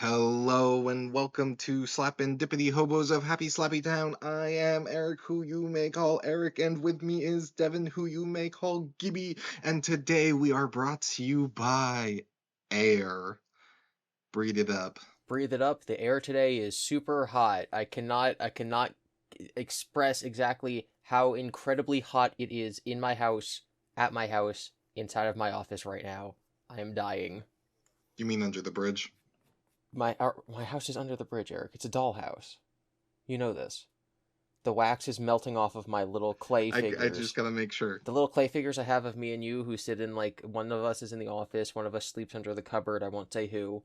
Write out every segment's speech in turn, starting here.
Hello and welcome to Slapendipity Hobos of Happy Slappy Town. I am Eric, who you may call Eric, and with me is Devin, who you may call Gibby. And today we are brought to you by Air. Breathe it up. Breathe it up. The air today is super hot. I cannot express exactly how incredibly hot it is in my house, at my house, inside of my office right now. I am dying. You mean under the bridge? My house is under the bridge, Eric. It's a dollhouse. You know this. The wax is melting off of my little clay figures. I just gotta make sure. The little clay figures I have of me and you who sit in, like, one of us is in the office, one of us sleeps under the cupboard, I won't say who.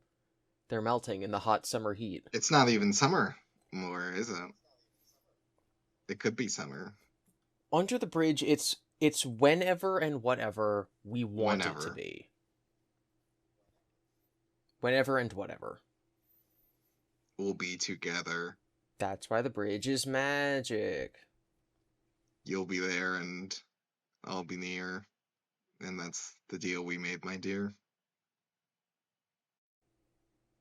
They're melting in the hot summer heat. It's not even summer more, is it? It could be summer. Under the bridge, it's whenever and whatever we want it to be. Whenever and whatever. We'll be together. That's why the bridge is magic. You'll be there and I'll be near. And that's the deal we made, my dear.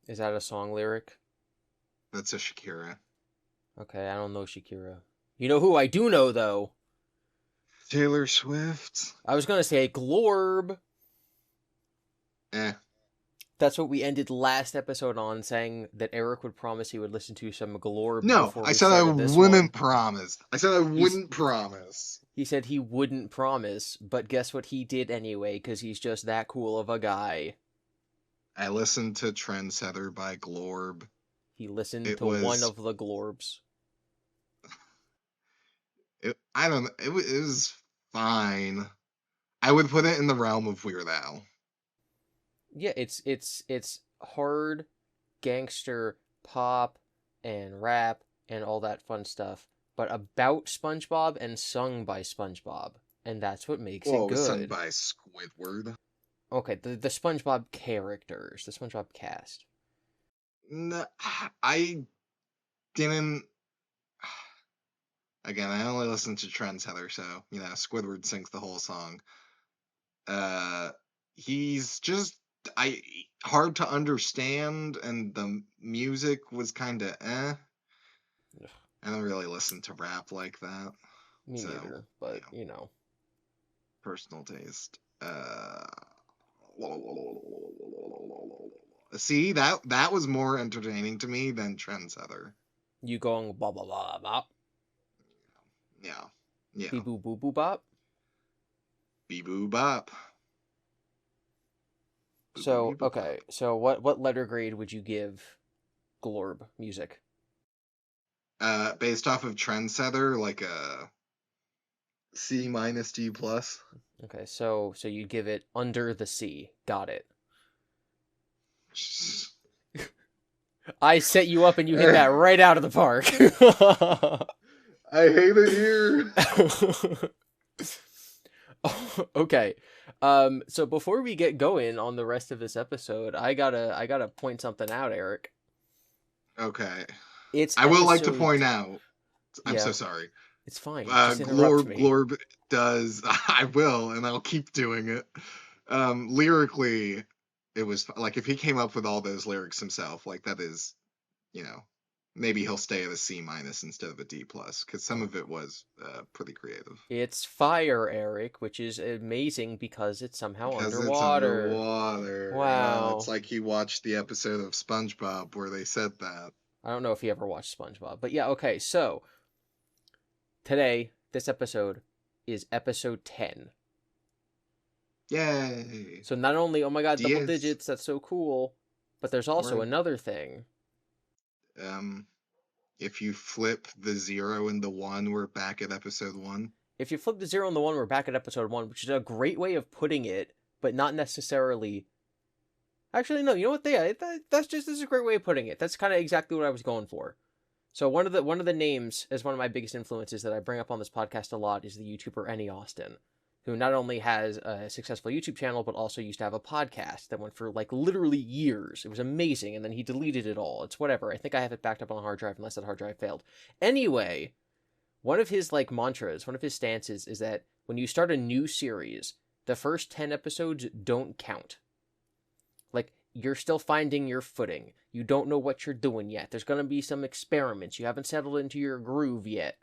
Is that a song lyric? That's a Shakira. Okay, I don't know Shakira. You know who I do know, though? Taylor Swift. I was gonna say Glorb. That's what we ended last episode on, saying that Eric would promise he would listen to some Glorb. No, I said I wouldn't promise. I said I wouldn't promise. He said he wouldn't promise, but guess what he did anyway, because he's just that cool of a guy. I listened to Trendsetter by Glorb. He listened to one of the Glorbs. It was fine. I would put it in the realm of Weird Al. Yeah, it's hard gangster pop and rap and all that fun stuff, but about SpongeBob and sung by SpongeBob, and that's what makes it good. It was sung by Squidward. Okay, the SpongeBob characters, the SpongeBob cast. No, I didn't. Again, I only listened to Trendsetter, so Squidward sings the whole song. He's just hard to understand, and the music was kind of eh. I don't really listen to rap like that. Me neither, but personal taste. See, that was more entertaining to me than Trendsetter. You going blah blah blah bop? Yeah. Bee boo boo boo bop. Bee boo bop. So okay, so what letter grade would you give Glorb music? Based off of Trendsetter, like a C minus D plus. Okay, so you'd give it under the C. Got it. I set you up and you hit that right out of the park. I hate it here. Okay. So before we get going on the rest of this episode, I gotta point something out, Eric. Okay. I will like to point out. I'm so sorry. It's fine. Glorb does. I will, and I'll keep doing it. Lyrically, it was like if he came up with all those lyrics himself, like that is, maybe he'll stay at a C minus instead of a D plus, because some of it was pretty creative. It's fire, Eric, which is amazing because it's somehow underwater. It's underwater. Wow. It's like he watched the episode of SpongeBob where they said that. I don't know if he ever watched SpongeBob, but yeah, okay, so today, this episode is episode 10. Yay! So not only, oh my god, double digits, that's so cool, but there's also another thing. If you flip the 0 and the 1, we're back at episode 1. If you flip the 0 and the 1, we're back at episode 1, which is a great way of putting it, but not necessarily... Actually, no, you know what? This is a great way of putting it. That's kind of exactly what I was going for. So one of the names is one of my biggest influences that I bring up on this podcast a lot is the YouTuber Any Austin, who not only has a successful YouTube channel, but also used to have a podcast that went for like literally years. It was amazing, and then he deleted it all. It's whatever. I think I have it backed up on a hard drive unless that hard drive failed. Anyway, one of his like mantras, one of his stances is that when you start a new series, the first 10 episodes don't count. Like, you're still finding your footing. You don't know what you're doing yet. There's going to be some experiments. You haven't settled into your groove yet.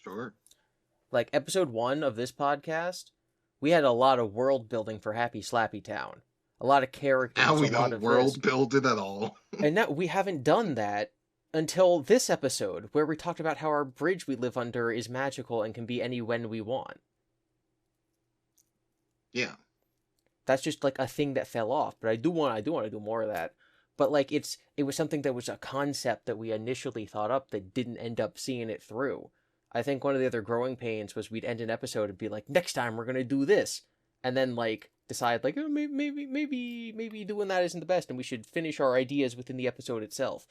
Sure. Like episode 1 of this podcast, we had a lot of world building for Happy Slappy Town. A lot of characters, Now we a lot don't of world this. build it at all. And now we haven't done that until this episode, where we talked about how our bridge we live under is magical and can be any when we want. Yeah. That's just like a thing that fell off, but I do want to do more of that. But like it was something that was a concept that we initially thought up that didn't end up seeing it through. I think one of the other growing pains was we'd end an episode and be like, next time we're gonna do this, and then like decide like, oh, maybe doing that isn't the best, and we should finish our ideas within the episode itself.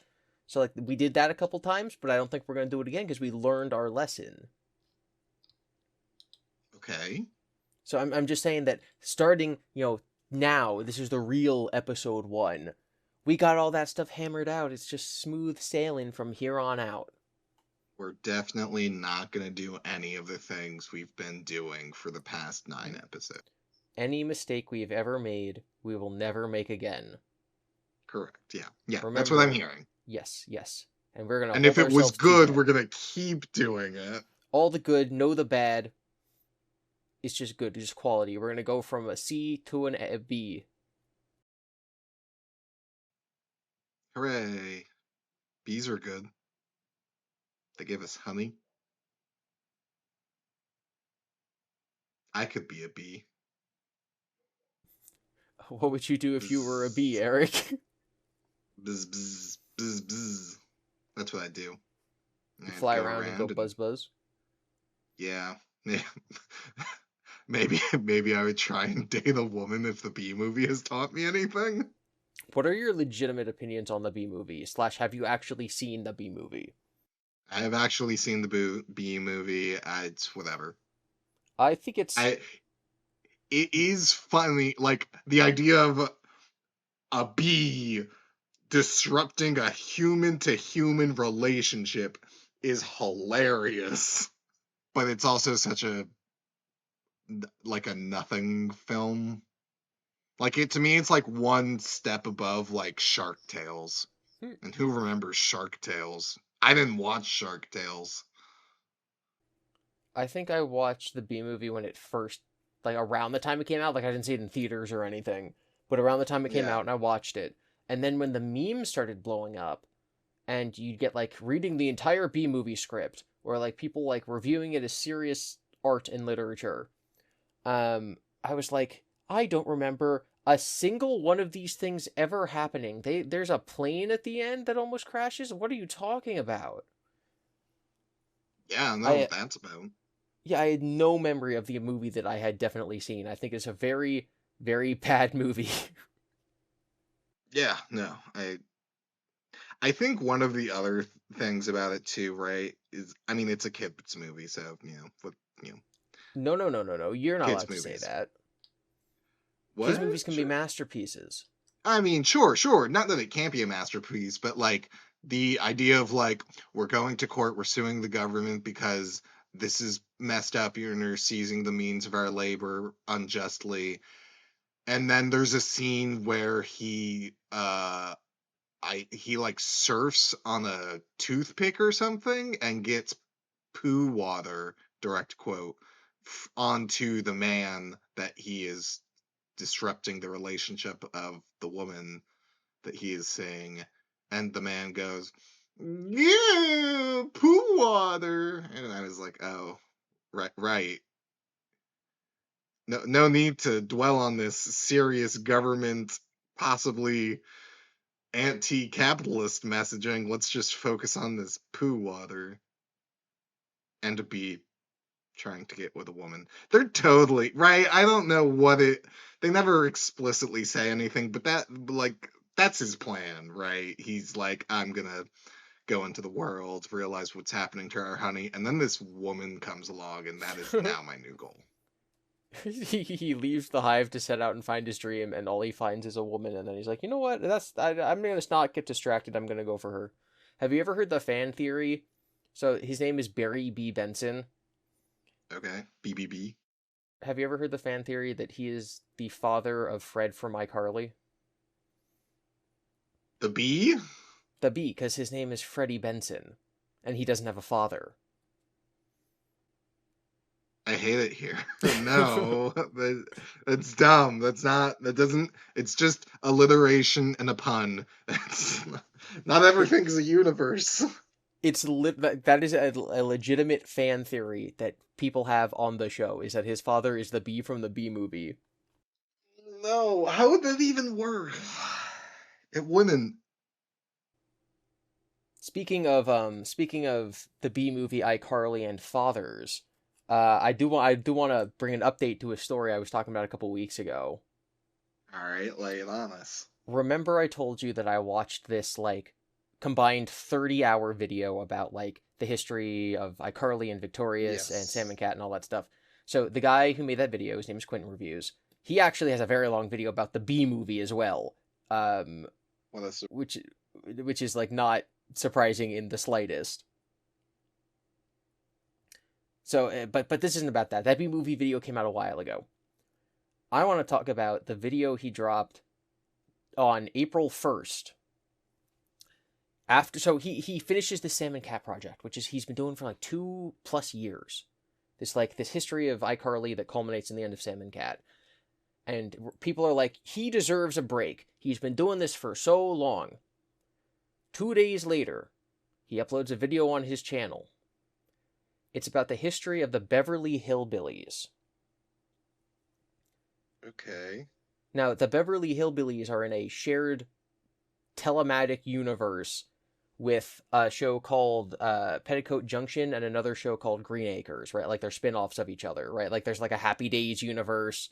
So like we did that a couple times, but I don't think we're gonna do it again because we learned our lesson. Okay. So I'm just saying that starting, now, this is the real episode 1. We got all that stuff hammered out. It's just smooth sailing from here on out. We're definitely not going to do any of the things we've been doing for the past 9 episodes. Any mistake we've ever made, we will never make again. Correct. Yeah. Yeah. Remember, that's what I'm hearing. Yes. And we're going to And if it was good, we're going to keep doing it. All the good, no the bad. It's just good, it's just quality. We're going to go from a C to a B. Hooray. Bees are good. They give us honey. I could be a bee. What would you do if you were a bee, Eric? Bzz, bzz, bzz, bzz. That's what I do. You fly around and go buzz buzz? Yeah. Maybe I would try and date a woman if the Bee Movie has taught me anything. What are your legitimate opinions on the Bee Movie? / have you actually seen the Bee Movie? I have actually seen the Bee Movie. It's whatever. I think it is funny, like the idea of a bee disrupting a human to human relationship is hilarious. But it's also such a nothing film. Like to me, it's like one step above like Shark Tales. And who remembers Shark Tales? I didn't watch Shark Tales. I think I watched the Bee Movie when it first, like around the time it came out. Like I didn't see it in theaters or anything, but around the time it came out, and I watched it. And then when the memes started blowing up, and you'd get like reading the entire Bee Movie script, or like people like reviewing it as serious art and literature, I was like, I don't remember a single one of these things ever happening. There's a plane at the end that almost crashes. What are you talking about? Yeah, I know what that's about. Yeah, I had no memory of the movie that I had definitely seen. I think it's a very, very bad movie. Yeah, no, I think one of the other things about it too, right, is it's a kids movie, so No. You're not allowed to say that. What? Kids movies can be masterpieces. Sure. Not that it can't be a masterpiece, but like the idea of like we're going to court, we're suing the government because this is messed up. You're seizing the means of our labor unjustly. And then there's a scene where he like surfs on a toothpick or something and gets poo water, direct quote, onto the man that he is disrupting the relationship of the woman that he is seeing. And the man goes, yeah, poo water. And I was like, oh, right. No need to dwell on this serious government, possibly anti-capitalist messaging. Let's just focus on this poo water. And to be trying to get with a woman. They're totally right. I don't know what they never explicitly say anything, but that's his plan, right? He's like, I'm gonna go into the world, realize what's happening to our honey, and then this woman comes along, and that is now my new goal. He leaves the hive to set out and find his dream, and all he finds is a woman, and then he's like, you know what? I'm gonna not get distracted. I'm gonna go for her. Have you ever heard the fan theory? So his name is Barry B. Benson. Okay, BBB. Have you ever heard the fan theory that he is the father of Fred from iCarly? The bee? The bee, because his name is Freddie Benson, and he doesn't have a father. I hate it here. No, that's dumb. It's just alliteration and a pun. Not everything's a universe. That is a legitimate fan theory that people have on the show, is that his father is the bee from the Bee Movie. No, how would that even work? It wouldn't. Speaking of the Bee Movie, iCarly, and fathers, I do want to bring an update to a story I was talking about a couple weeks ago. All right, lay it on us. Remember I told you that I watched this, like, combined 30-hour video about, like, the history of iCarly and Victorious and Sam and Cat and all that stuff. So the guy who made that video, his name is Quentin Reviews, he actually has a very long video about the Bee Movie as well. Which is, like, not surprising in the slightest. So, but this isn't about that. That Bee Movie video came out a while ago. I want to talk about the video he dropped on April 1st. So he finishes the Sam and Cat project, which is he's been doing for like 2+ years. This history of iCarly that culminates in the end of Sam and Cat. And people are like, he deserves a break. He's been doing this for so long. 2 days later, he uploads a video on his channel. It's about the history of the Beverly Hillbillies. Okay. Now, the Beverly Hillbillies are in a shared telematic universe with a show called Petticoat Junction and another show called Green Acres, right? Like, they're spin-offs of each other, right? Like, there's like a Happy Days universe,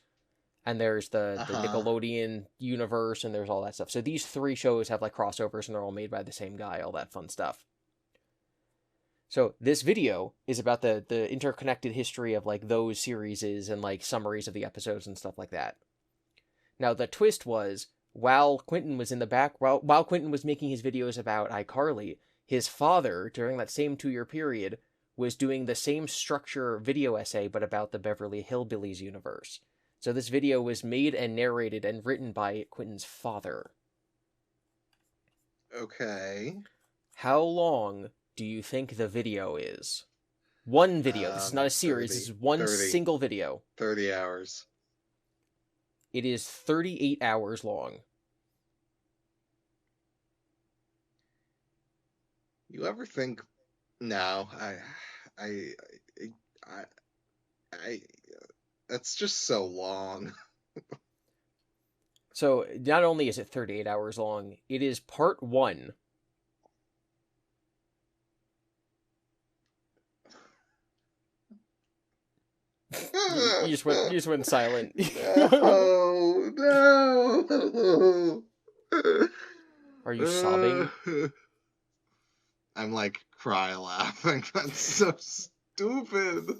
and there's the Nickelodeon universe, and there's all that stuff. So these 3 shows have like crossovers, and they're all made by the same guy, all that fun stuff. So this video is about the interconnected history of like those series and like summaries of the episodes and stuff like that. Now the twist was, while Quentin was making his videos about iCarly, his father, during that same 2-year period, was doing the same structure video essay but about the Beverly Hillbillies universe. So this video was made and narrated and written by Quentin's father. Okay. How long do you think the video is? One video. This is not a series. 30, this is one single video. 30 hours. It is 38 hours long. You ever think? No, that's just so long. So not only is it 38 hours long, it is part 1. You just went silent. No. Are you sobbing? I'm like cry laughing. That's so stupid.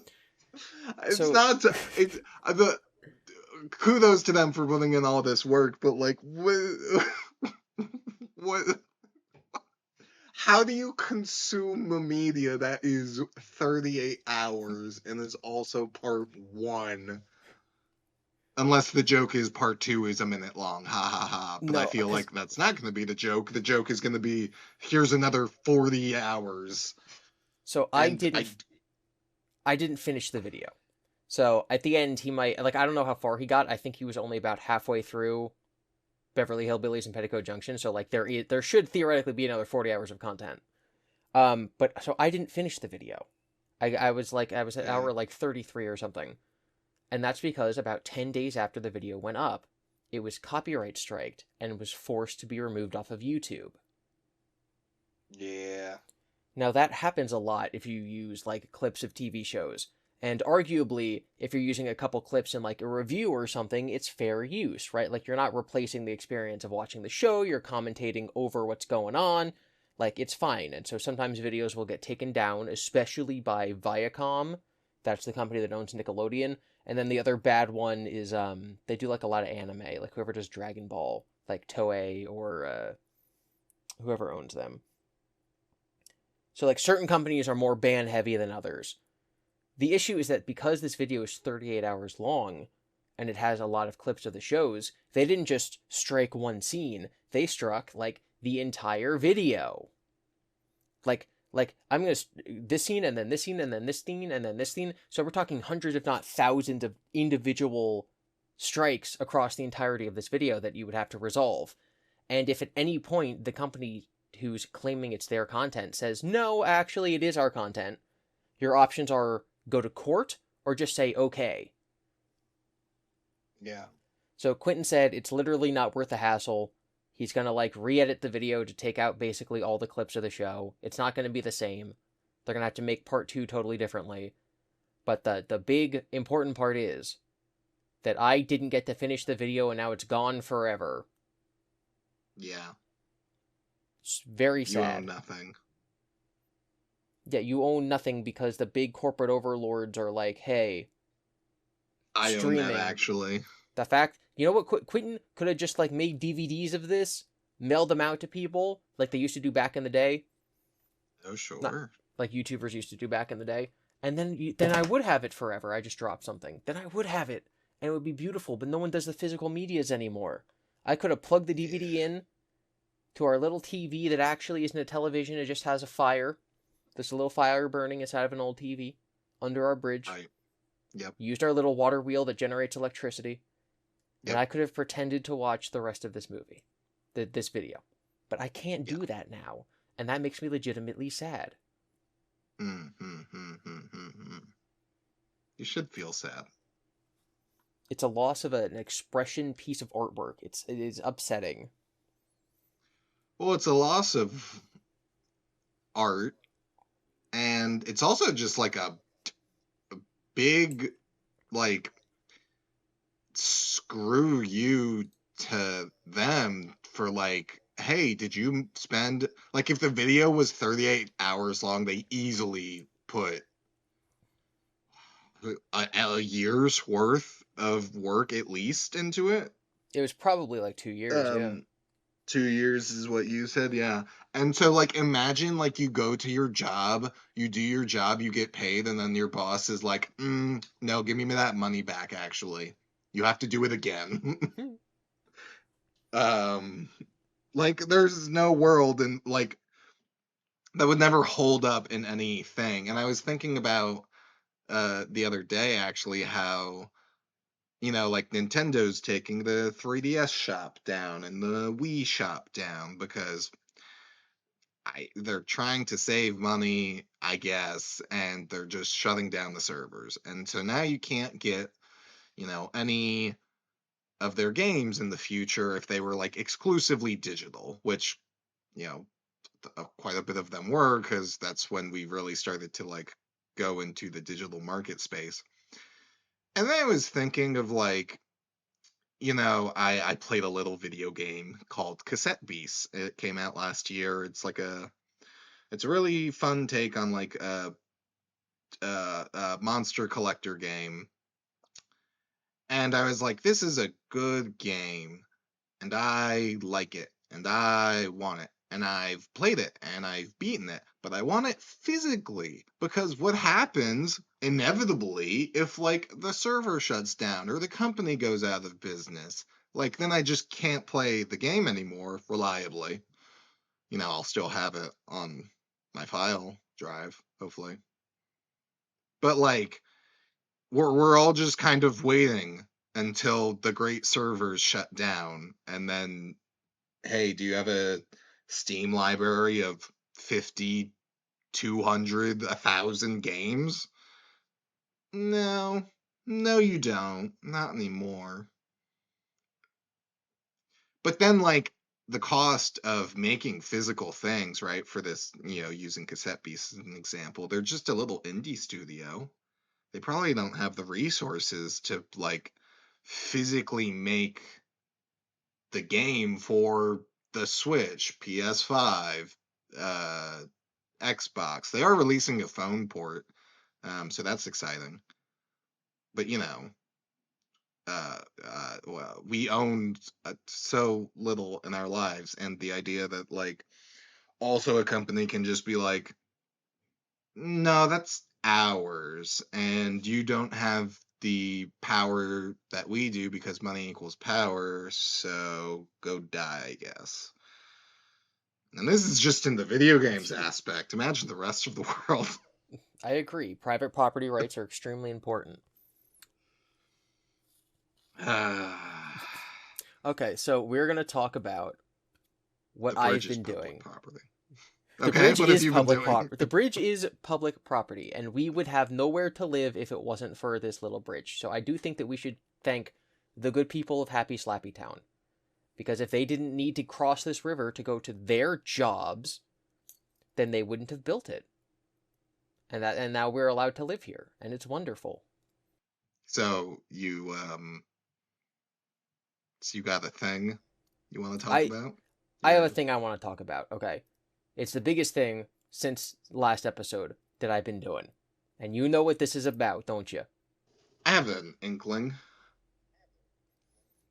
Kudos to them for putting in all this work, but like, what? How do you consume a media that is 38 hours and is also part 1? Unless the joke is part 2 is a minute long. Ha ha ha. But no, I feel like that's not going to be the joke. The joke is going to be, here's another 40 hours. So I didn't finish the video. So at the end, he might, like, I don't know how far he got. I think he was only about halfway through Beverly Hillbillies and Petticoat Junction. So like there should theoretically be another 40 hours of content. But so I didn't finish the video. I was at hour like 33 or something. And that's because about 10 days after the video went up, it was copyright striked and was forced to be removed off of YouTube. Yeah. Now that happens a lot if you use like clips of TV shows. And arguably, if you're using a couple clips in like a review or something, it's fair use, right? Like, you're not replacing the experience of watching the show, you're commentating over what's going on. Like, it's fine. And so sometimes videos will get taken down, especially by Viacom. That's the company that owns Nickelodeon. And then the other bad one is they do like a lot of anime, like whoever does Dragon Ball, like Toei or whoever owns them. So like certain companies are more ban heavy than others. The issue is that because this video is 38 hours long, and it has a lot of clips of the shows, they didn't just strike one scene. They struck, like, the entire video. Like I'm gonna this scene and then this scene and then this scene and then this scene. So we're talking hundreds, if not thousands, of individual strikes across the entirety of this video that you would have to resolve. And if at any point the company who's claiming it's their content says, no, actually it is our content, your options are go to court or just say okay. Yeah. So Quentin said it's literally not worth the hassle. He's going to like re-edit the video to take out basically all the clips of the show. It's not going to be the same. They're going to have to make part 2 totally differently. But the big important part is that I didn't get to finish the video and now it's gone forever. Yeah. It's very sad. You own nothing. Yeah, you own nothing because the big corporate overlords are like, hey, I streaming. own that, actually. The fact, you know what, Quentin could have just like made DVDs of this, mailed them out to people like they used to do back in the day. Oh, sure. Not like YouTubers used to do back in the day. And then I would have it forever. I just dropped something. Then I would have it. And it would be beautiful, but no one does the physical medias anymore. I could have plugged the DVD in to our little TV that actually isn't a television. It just has a fire. There's a little fire burning inside of an old TV under our bridge. Yep. Used our little water wheel that generates electricity. Yep. And I could have pretended to watch the rest of this movie, this video. But I can't do that now. And that makes me legitimately sad. You should feel sad. It's a loss of an expression piece of artwork. It is upsetting. Well, it's a loss of art. And it's also just like a big, like, screw you to them for like, hey, did you spend, like, if the video was 38 hours long, they easily put a year's worth of work at least into it. It was probably like 2 years, yeah. 2 years is what you said, yeah. And so, like, imagine, like, you go to your job, you do your job, you get paid, and then your boss is like, no, give me that money back, actually. You have to do it again. Like, there's no world, and, like, that would never hold up in anything. And I was thinking about, the other day, actually, how, you know, like, Nintendo's taking the 3DS shop down and the Wii shop down because they're trying to save money, I guess, and they're just shutting down the servers. And so now you can't get, you know, any of their games in the future if they were like exclusively digital, which, you know, quite a bit of them were, because that's when we really started to like go into the digital market space. And then I was thinking of like, you know, I played a little video game called Cassette Beasts. It came out last year. It's a really fun take on like a monster collector game. And I was like, this is a good game, and I like it, and I want it, and I've played it, and I've beaten it, but I want it physically, because what happens inevitably if like the server shuts down or the company goes out of business? Like, then I just can't play the game anymore reliably. You know, I'll still have it on my file drive, hopefully. But like, we're all just kind of waiting until the great servers shut down, and then, hey, do you have a Steam library of 50, 200, 1,000 games? No, you don't. Not anymore. But then, like, the cost of making physical things, right, for this, you know, using Cassette Beasts as an example, they're just a little indie studio. They probably don't have the resources to like physically make the game for the Switch, PS5, Xbox. They are releasing a phone port, so that's exciting. But you know, well, we own so little in our lives, and the idea that like also a company can just be like, no, that's ours, and you don't have the power that we do because money equals power, so go die, I guess. And this is just in the video games aspect. Imagine the rest of the world. I agree. Private property rights are extremely important. Okay, so we're going to talk about what I've been doing. Property. The bridge is public property. The bridge is public property, and we would have nowhere to live if it wasn't for this little bridge. So I do think that we should thank the good people of Happy Slappy Town, because if they didn't need to cross this river to go to their jobs, then they wouldn't have built it. And now we're allowed to live here, and it's wonderful. So you got a thing you want to talk about? I have a thing I want to talk about. Okay. It's the biggest thing since last episode that I've been doing. And you know what this is about, don't you? I have an inkling.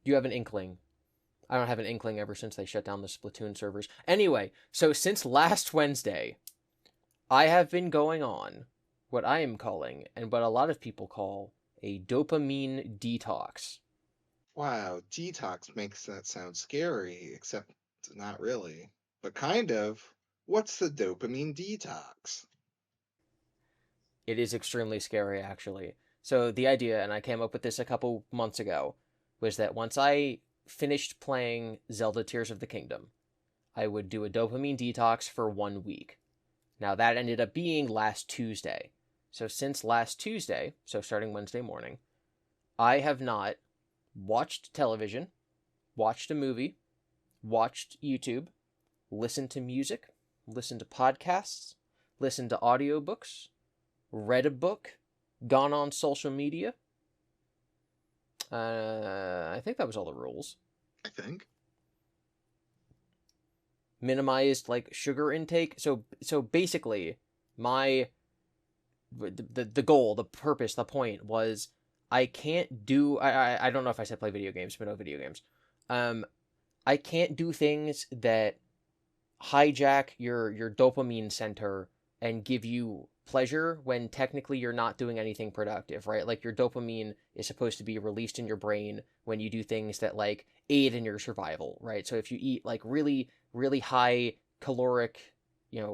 You have an inkling. I don't have an inkling ever since they shut down the Splatoon servers. Anyway, so since last Wednesday, I have been going on what I am calling, and what a lot of people call, a dopamine detox. Wow, detox makes that sound scary, except not really. But kind of. What's the dopamine detox? It is extremely scary, actually. So the idea, and I came up with this a couple months ago, was that once I finished playing Zelda Tears of the Kingdom, I would do a dopamine detox for 1 week. Now that ended up being last Tuesday. So since last Tuesday, so starting Wednesday morning, I have not watched television, watched a movie, watched YouTube, listened to music, listened to podcasts, listened to audiobooks, read a book, gone on social media. I think that was all the rules. I think. Minimized sugar intake. So basically, the goal, the purpose, the point was I can't do. I don't know if I said play video games, but no video games. I can't do things that hijack your dopamine center and give you pleasure when technically you're not doing anything productive, right? Like your dopamine is supposed to be released in your brain when you do things that aid in your survival, right? So if you eat really, really high caloric,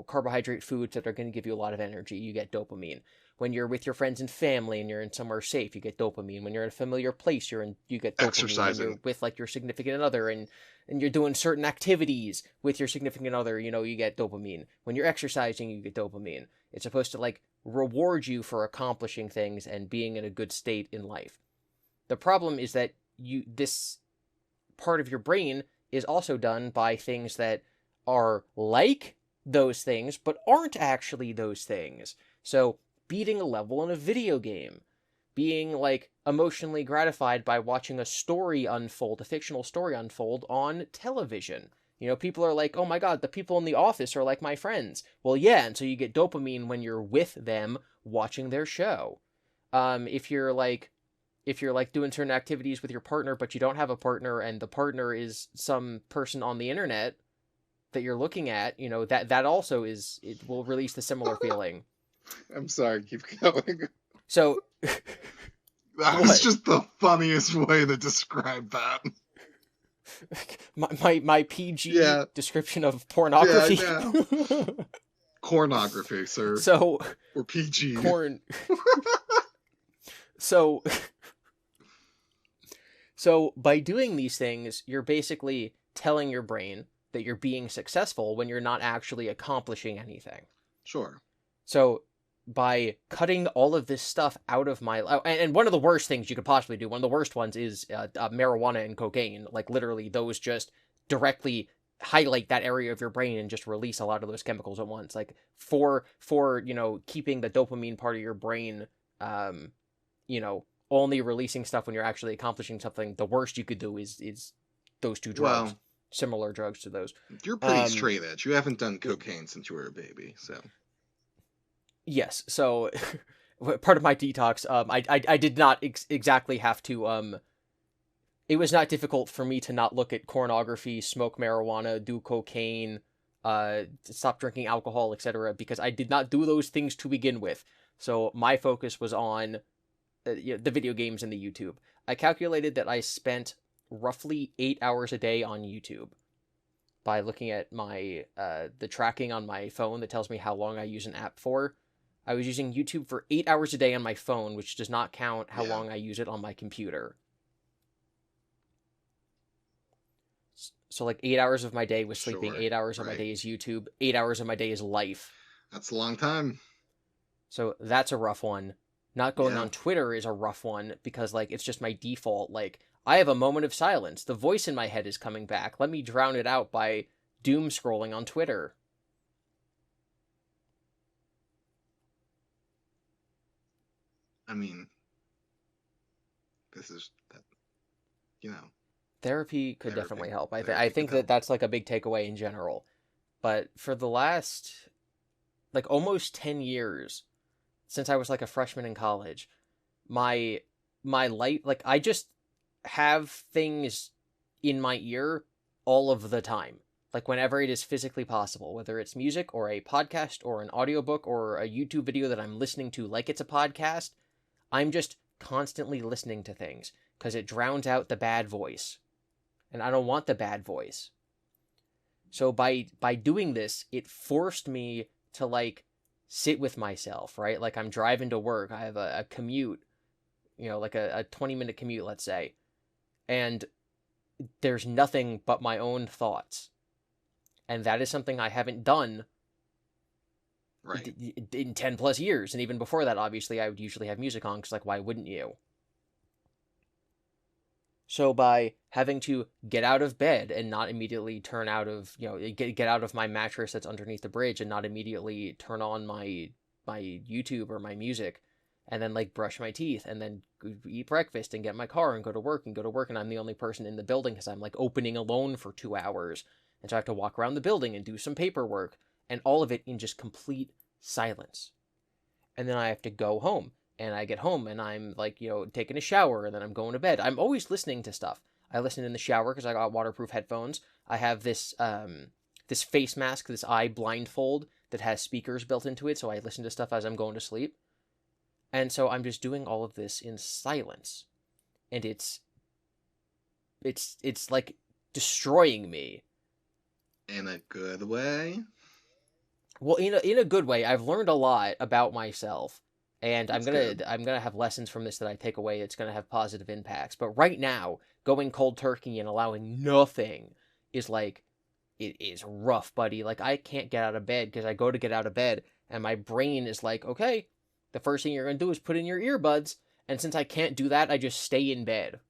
carbohydrate foods that are going to give you a lot of energy, you get dopamine. When you're with your friends and family and you're in somewhere safe, you get dopamine. When you're in a familiar place, you get dopamine. Exercising. When you're with your significant other and you're doing certain activities with your significant other, you get dopamine. When you're exercising, you get dopamine. It's supposed to reward you for accomplishing things and being in a good state in life. The problem is that this part of your brain is also done by things that are like those things, but aren't actually those things. So beating a level in a video game, being emotionally gratified by watching a story unfold, a fictional story unfold on television. People are like, oh my god, the people in the office are like my friends. Well, yeah, and so you get dopamine when you're with them watching their show. If you're doing certain activities with your partner, but you don't have a partner, and the partner is some person on the internet that you're looking at, that also it will release the similar feeling. I'm sorry, keep going. So that was just the funniest way to describe that. My PG description of pornography. Yeah, Cornography, sir. So or PG. Corn. So by doing these things, you're basically telling your brain that you're being successful when you're not actually accomplishing anything. Sure. So by cutting all of this stuff out of my life, and one of the worst things you could possibly do, one of the worst ones is marijuana and cocaine. Literally, those just directly highlight that area of your brain and just release a lot of those chemicals at once. For keeping the dopamine part of your brain, only releasing stuff when you're actually accomplishing something, the worst you could do is those two drugs. Well, similar drugs to those. You're pretty straight edge. You haven't done cocaine since you were a baby, so. Yes, so part of my detox, I did not exactly have to, it was not difficult for me to not look at pornography, smoke marijuana, do cocaine, stop drinking alcohol, etc., because I did not do those things to begin with. So my focus was on the video games and the YouTube. I calculated that I spent roughly 8 hours a day on YouTube by looking at my the tracking on my phone that tells me how long I use an app for. I was using YouTube for 8 hours a day on my phone, which does not count how long I use it on my computer. So like 8 hours of my day was sleeping, 8 hours of my day is YouTube, 8 hours of my day is life. That's a long time. So that's a rough one. Not going on Twitter is a rough one because like it's just my default. Like I have a moment of silence. The voice in my head is coming back. Let me drown it out by doom scrolling on Twitter. I mean, this is, you know. Therapy could definitely help. I think that that's like a big takeaway in general. But for the last like almost 10 years since I was like a freshman in college, my life, like I just have things in my ear all of the time. Like whenever it is physically possible, whether it's music or a podcast or an audiobook or a YouTube video that I'm listening to like it's a podcast, I'm just constantly listening to things because it drowns out the bad voice. And I don't want the bad voice. So by doing this, it forced me to like sit with myself, right? Like I'm driving to work. I have a commute, like a 20-minute commute, let's say. And there's nothing but my own thoughts. And that is something I haven't done in 10 plus years. And even before that, obviously, I would usually have music on because like, why wouldn't you? So by having to get out of bed and not immediately turn out of, get out of my mattress that's underneath the bridge and not immediately turn on my YouTube or my music and then like brush my teeth and then eat breakfast and get my car and go to work and I'm the only person in the building because I'm like opening alone for 2 hours. And so I have to walk around the building and do some paperwork and all of it in just complete silence. And then I have to go home. And I get home and I'm like, taking a shower and then I'm going to bed. I'm always listening to stuff. I listen in the shower because I got waterproof headphones. I have this this face mask, this eye blindfold that has speakers built into it. So I listen to stuff as I'm going to sleep. And so I'm just doing all of this in silence. And it's like destroying me. In a good way? Well, in a good way. I've learned a lot about myself. And I'm gonna have lessons from this that I take away. It's gonna have positive impacts. But right now, going cold turkey and allowing nothing is like, it is rough, buddy. Like I can't get out of bed because I go to get out of bed and my brain is like, okay, the first thing you're gonna do is put in your earbuds. And since I can't do that, I just stay in bed.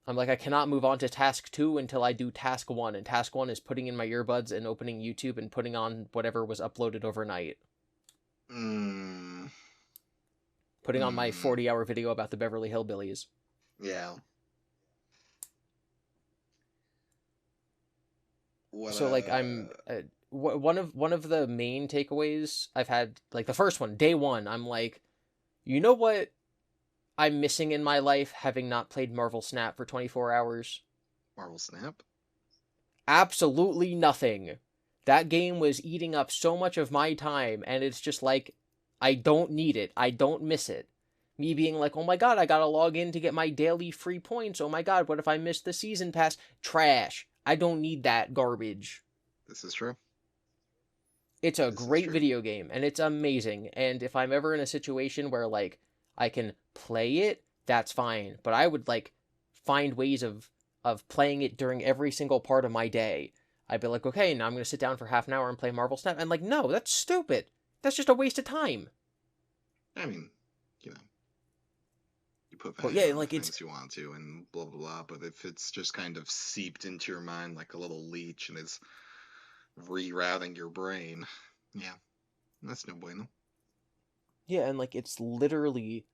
I'm like, I cannot move on to task 2 until I do task 1. And task 1 is putting in my earbuds and opening YouTube and putting on whatever was uploaded overnight. Putting on my 40-hour video about the Beverly Hillbillies. Yeah. So like I'm one of the main takeaways I've had, like the first one, day 1, I'm like, you know what I'm missing in my life having not played Marvel Snap for 24 hours? Marvel Snap? Absolutely nothing. That game was eating up so much of my time, and it's just like, I don't need it. I don't miss it. Me being like, oh my god, I gotta log in to get my daily free points. Oh my god, what if I miss the season pass? Trash. I don't need that garbage. This is true. It's a great video game, and it's amazing. And if I'm ever in a situation where, like, I can play it, that's fine. But I would, like, find ways of playing it during every single part of my day. I'd be like, okay, now I'm going to sit down for half an hour and play Marvel Snap. And like, no, that's stupid. That's just a waste of time. I mean, you put value on things you want to and blah, blah, blah. But if it's just kind of seeped into your mind like a little leech and is rerouting your brain, yeah, that's no bueno. Yeah, and like, it's literally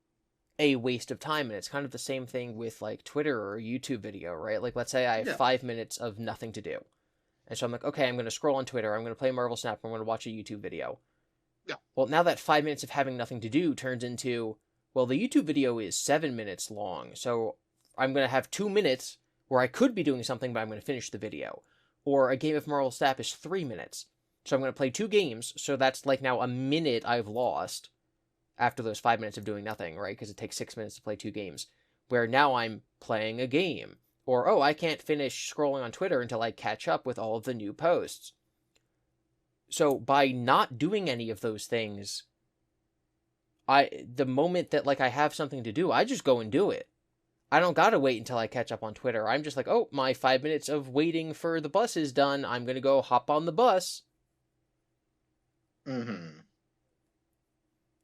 a waste of time. And it's kind of the same thing with like Twitter or a YouTube video, right? Like, let's say I have 5 minutes of nothing to do. And so I'm like, okay, I'm going to scroll on Twitter, I'm going to play Marvel Snap, I'm going to watch a YouTube video. Yeah. Well, now that 5 minutes of having nothing to do turns into, well, the YouTube video is 7 minutes long, so I'm going to have 2 minutes where I could be doing something, but I'm going to finish the video. Or a game of Marvel Snap is 3 minutes, so I'm going to play 2 games, so that's like now a minute I've lost after those 5 minutes of doing nothing, right? Because it takes 6 minutes to play 2 games. Where now I'm playing a game, Or, oh, I can't finish scrolling on Twitter until I catch up with all of the new posts. So by not doing any of those things, the moment that like I have something to do, I just go and do it. I don't gotta wait until I catch up on Twitter. I'm just like, oh, my 5 minutes of waiting for the bus is done. I'm gonna go hop on the bus. Mm-hmm.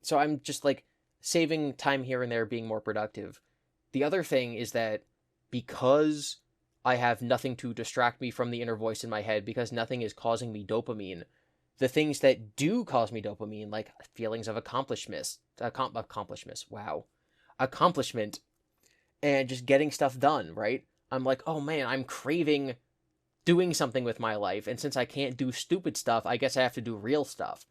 So I'm just like saving time here and there, being more productive. The other thing is that because I have nothing to distract me from the inner voice in my head, because nothing is causing me dopamine, the things that do cause me dopamine, like feelings of accomplishment, and just getting stuff done, right? I'm like, oh man, I'm craving doing something with my life, and since I can't do stupid stuff, I guess I have to do real stuff.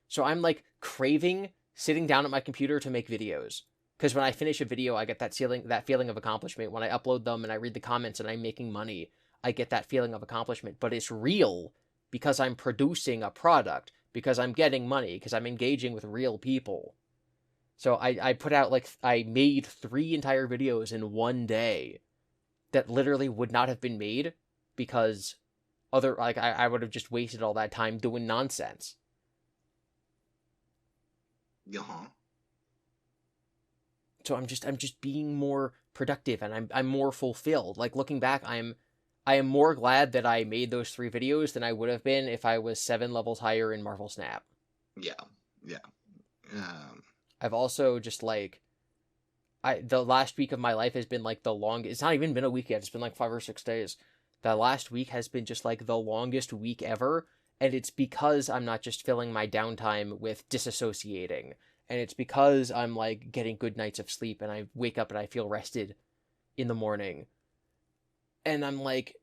So I'm like craving sitting down at my computer to make videos. Because when I finish a video, I get that feeling of accomplishment. When I upload them and I read the comments and I'm making money, I get that feeling of accomplishment. But it's real because I'm producing a product, because I'm getting money, because I'm engaging with real people. So I made 3 entire videos in one day that literally would not have been made because I would have just wasted all that time doing nonsense. Uh-huh. So I'm just being more productive, and I'm more fulfilled. Like looking back, I am more glad that I made those 3 videos than I would have been if I was 7 levels higher in Marvel Snap. Yeah. Yeah. Um, I've also just like the last week of my life has been like the longest. It's not even been a week yet. It's been like 5 or 6 days. The last week has been just like the longest week ever, and it's because I'm not just filling my downtime with disassociating, and it's because I'm like getting good nights of sleep, and I wake up and I feel rested in the morning, and I'm like,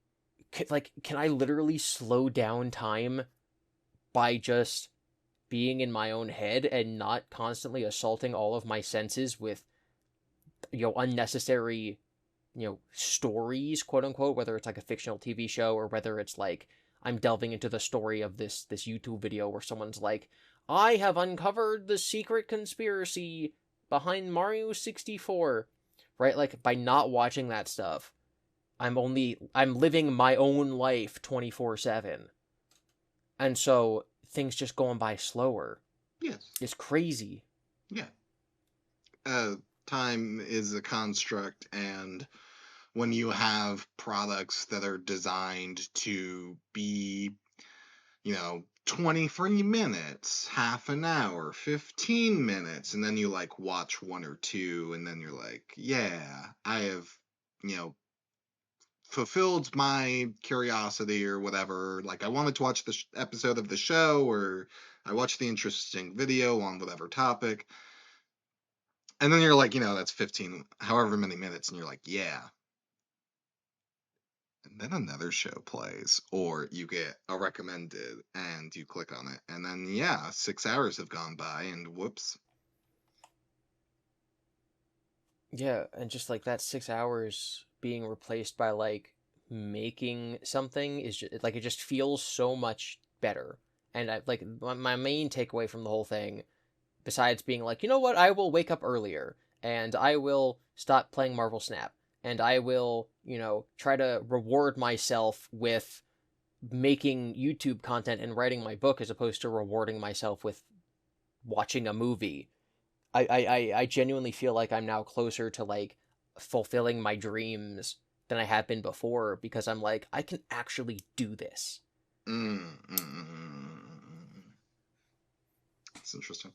can I literally slow down time by just being in my own head and not constantly assaulting all of my senses with unnecessary stories, quote unquote, whether it's like a fictional TV show or whether it's like I'm delving into the story of this YouTube video where someone's like, I have uncovered the secret conspiracy behind Mario 64, right? Like by not watching that stuff, I'm living my own life 24/7. And so things just going by slower. yes. It's crazy. Yeah. Uh, Time is a construct, and when you have products that are designed to be, 23 minutes, half an hour, 15 minutes, and then you like watch one or two, and then you're like, yeah, I have, you know, fulfilled my curiosity or whatever. Like, I wanted to watch this episode of the show, or I watched the interesting video on whatever topic. And then you're like, that's 15, however many minutes, and you're like, yeah. And then another show plays, or you get a recommended and you click on it. And then, yeah, 6 hours have gone by, and whoops. Yeah, and just like that 6 hours being replaced by like making something is just, like it just feels so much better. And I like my main takeaway from the whole thing, besides being like, you know what, I will wake up earlier and I will stop playing Marvel Snap and I will, try to reward myself with making YouTube content and writing my book as opposed to rewarding myself with watching a movie. I genuinely feel like I'm now closer to like fulfilling my dreams than I have been before because I'm like, I can actually do this. Mm, mm, mm, mm. That's interesting.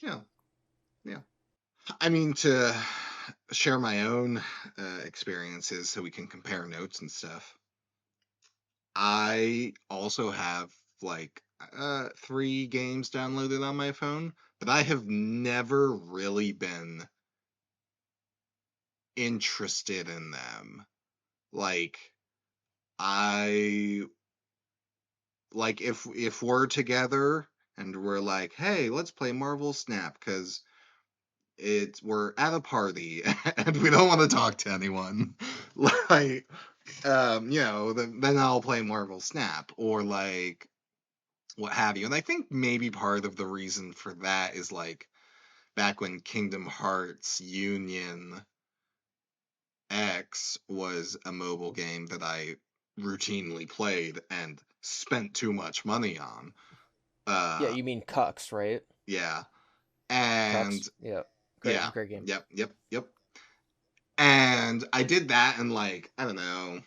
Yeah, yeah. I mean, to share my own experiences so we can compare notes and stuff. I also have like 3 games downloaded on my phone, but I have never really been interested in them. Like, I like if we're together and we're like, hey, let's play Marvel Snap because we're at a party and we don't want to talk to anyone. Like, then I'll play Marvel Snap or like what have you. And I think maybe part of the reason for that is like back when Kingdom Hearts Union X was a mobile game that I routinely played and spent too much money on. Yeah, Uh, you mean Cucks, right? yeah, and Cucks. Yeah. yeah, Great game. yep. And I did that in like, I don't know,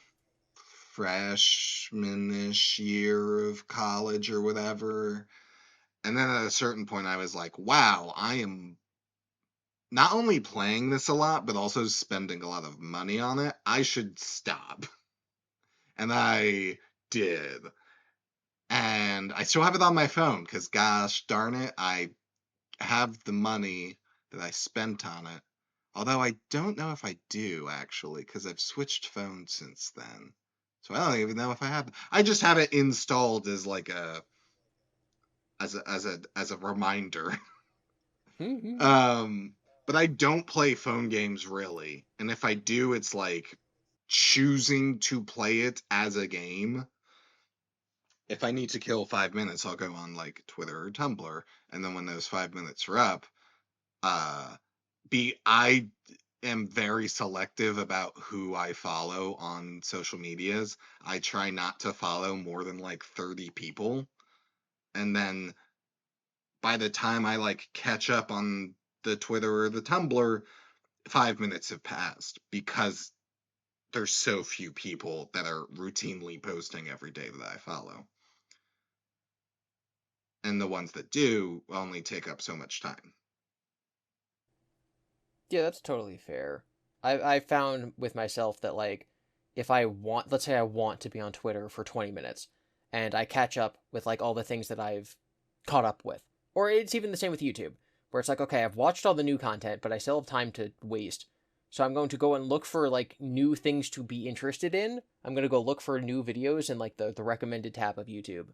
freshman-ish year of college or whatever. And then at a certain point, I was like, wow, I am not only playing this a lot, but also spending a lot of money on it. I should stop. And I did. And I still have it on my phone because, gosh darn it, I have the money that I spent on it. Although I don't know if I do actually, because I've switched phones since then. So I don't even know if I have. I just have it installed as like a reminder. Mm-hmm. um, but I don't play phone games really, and if I do, it's like choosing to play it as a game. If I need to kill 5 minutes, I'll go on like Twitter or Tumblr, and then when those 5 minutes are up, uh, I am very selective about who I follow on social medias. I try not to follow more than like 30 people. And then by the time I like catch up on the Twitter or the Tumblr, 5 minutes have passed because there's so few people that are routinely posting every day that I follow. And the ones that do only take up so much time. Yeah, that's totally fair. I found with myself that like if I want, let's say I want to be on Twitter for 20 minutes and I catch up with like all the things that I've caught up with. Or it's even the same with YouTube, where it's like, okay, I've watched all the new content, but I still have time to waste. So I'm going to go and look for like new things to be interested in. I'm going to go look for new videos in like the recommended tab of YouTube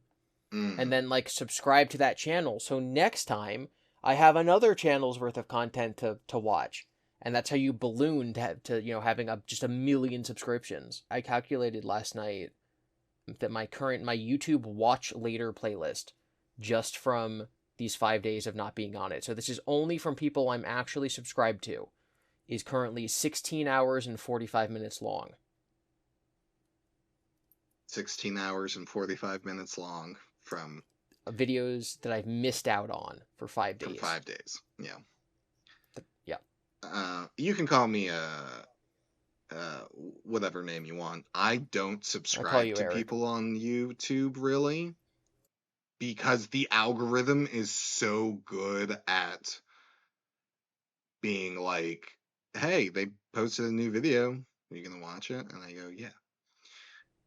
and Mm. then like subscribe to that channel. So next time I have another channel's worth of content to watch. And that's how you balloon to having just a million subscriptions. I calculated last night that my YouTube watch later playlist just from these 5 days of not being on it. So this is only from people I'm actually subscribed to is currently 16 hours and 45 minutes long. 16 hours and 45 minutes long Videos that I've missed out on for 5 days. 5 days. Yeah. Yeah. You can call me whatever name you want. I don't I call subscribe you to Eric. people on YouTube really because the algorithm is so good at being like, hey, they posted a new video. Are you gonna watch it? And I go, yeah.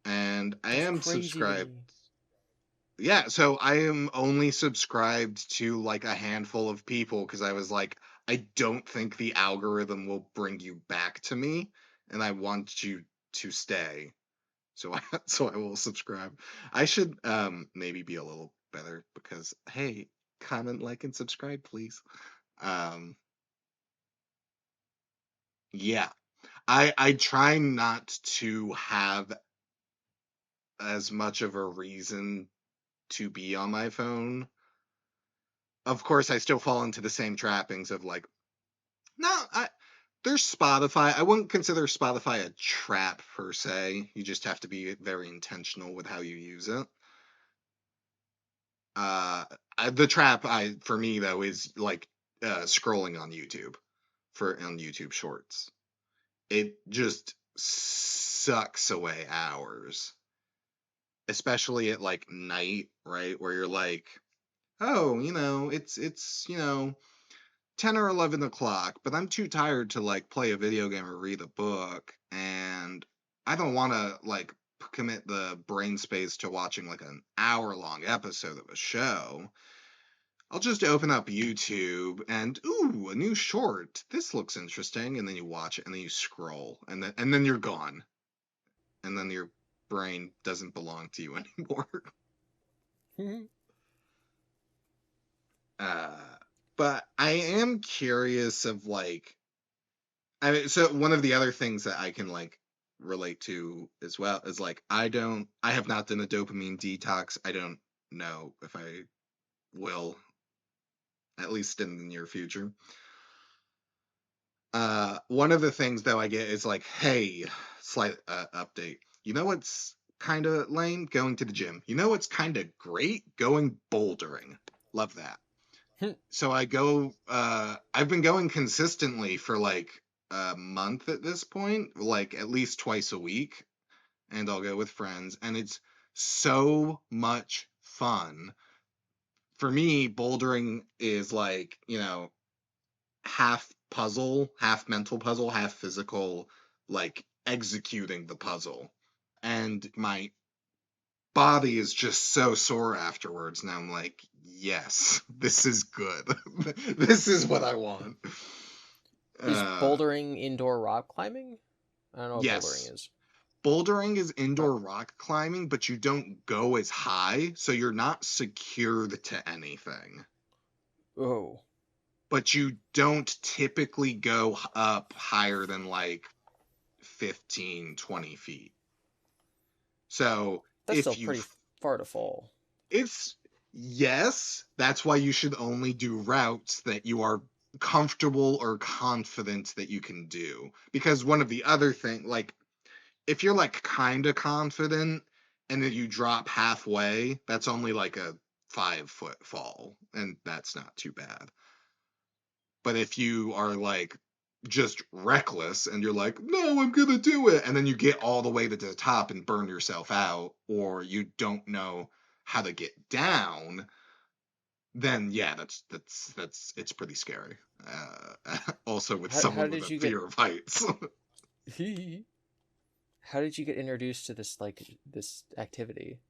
And I That's am crazy to subscribed. me. Yeah, so I am only subscribed to like a handful of people because I was like, I don't think the algorithm will bring you back to me, and I want you to stay. So so I will subscribe. I should maybe be a little better because hey, comment, like, and subscribe, please. Um yeah. I try not to have as much of a reason to be on my phone. Of course, I still fall into the same trappings of like, no, there's Spotify. I wouldn't consider Spotify a trap per se. You just have to be very intentional with how you use it. Uh, the trap for me though is like scrolling on YouTube on YouTube Shorts. It just sucks away hours, especially at like night, right? Where you're like, oh, it's 10 or 11 o'clock, but I'm too tired to like play a video game or read a book, and I don't want to like commit the brain space to watching like an hour-long episode of a show. I'll just open up YouTube and ooh, a new short. This looks interesting, and then you watch it, and then you scroll, and then you're gone, and then your brain doesn't belong to you anymore. uh, but I am curious of like I mean, so one of the other things that I can like relate to as well is like I have not done a dopamine detox. I don't know if I will, at least in the near future. One of the things though I get is like, hey, slight update. You know what's kind of lame? Going to the gym. You know what's kind of great? Going bouldering. Love that. So I go. I've been going consistently for like a month at this point, like at least twice a week, and I'll go with friends, and it's so much fun. For me, bouldering is like, half puzzle, half mental puzzle, half physical, like executing the puzzle. And my body is just so sore afterwards. And I'm like, yes, this is good. This is what I want. Is Uh, bouldering indoor rock climbing? I don't know what yes. bouldering is. Bouldering is Oh. indoor rock climbing, but you don't go as high, so you're not secured to anything. Oh. But you don't typically go up higher than like 15, 20 feet. So That's still pretty far to fall. it's, yes, that's why you should only do routes that you are comfortable or confident that you can do. Because one of the other thing, like, if you're like kind of confident and then you drop halfway, that's only like a 5 foot fall, and that's not too bad. But if you are like just reckless and you're like, no, I'm gonna do it, and then you get all the way to the top and burn yourself out, or you don't know how to get down, then yeah, that's it's pretty scary. Also, with How someone with did a you get fear of heights. how did you get introduced to this activity?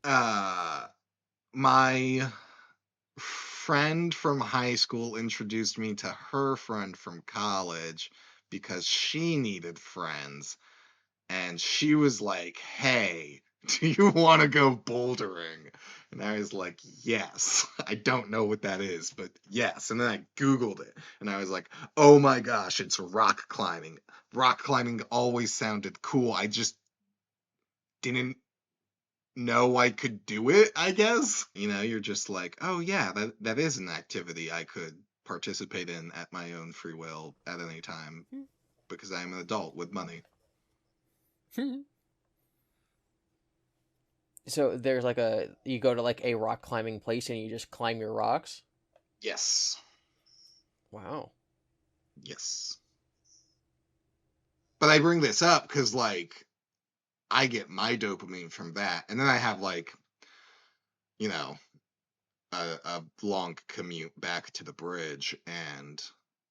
uh, my friend from high school introduced me to her friend from college because she needed friends. And she was like, hey, do you want to go bouldering? And I was like, yes. I don't know what that is, but yes. And then I Googled it and I was like, oh my gosh, it's rock climbing. Rock climbing always sounded cool. I just didn't know I could do it, I guess. You're just like, oh yeah, that is an activity I could participate in at my own free will at any time because I am an adult with money. So there's like you go to like a rock climbing place and you just climb your rocks? Yes. Wow. Yes. But I bring this up because, like, I get my dopamine from that. And then I have, like, you know, a long commute back to the bridge. And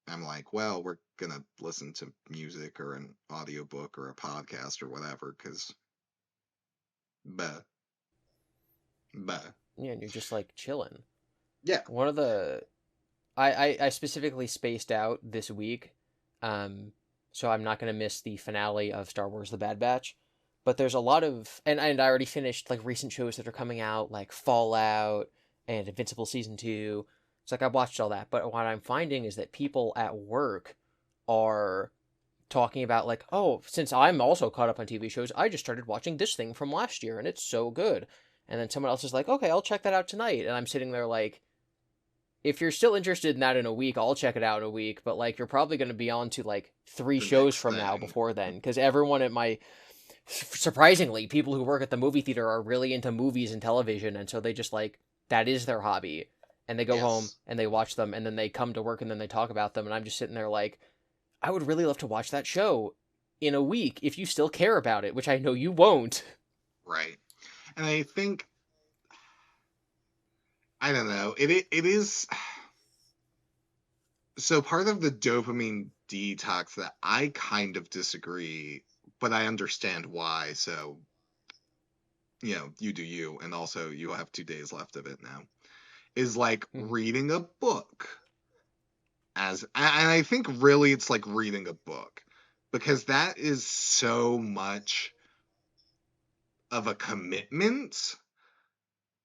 I'm like, well, we're going to listen to music or an audiobook or a podcast or whatever because, bah, bah. Yeah, and you're just like chilling. Yeah. One of the I specifically spaced out this week, um, so I'm not gonna miss the finale of Star Wars: The Bad Batch. But there's a lot of and I already finished like recent shows that are coming out, like Fallout and Invincible season 2. It's like I watched all that, but what I'm finding is that people at work are talking about like, oh, since I'm also caught up on TV shows, I just started watching this thing from last year and it's so good. And then someone else is like, okay, I'll check that out tonight. And I'm sitting there like, if you're still interested in that in a week, I'll check it out in a week. But like, you're probably going to be on to like three The shows next from now thing. before then, because everyone at my surprisingly, people who work at the movie theater are really into movies and television, and so they just like that is their hobby, and they go home Yes. and they watch them, and then they come to work and then they talk about them, and I'm just sitting there like, I would really love to watch that show in a week if you still care about it, which I know you won't. Right. And I think, I don't know, it is. So part of the dopamine detox that I kind of disagree, but I understand why. So, you do you, and also you have 2 days left of it now, is like reading a book. And I think really it's like reading a book because that is so much of a commitment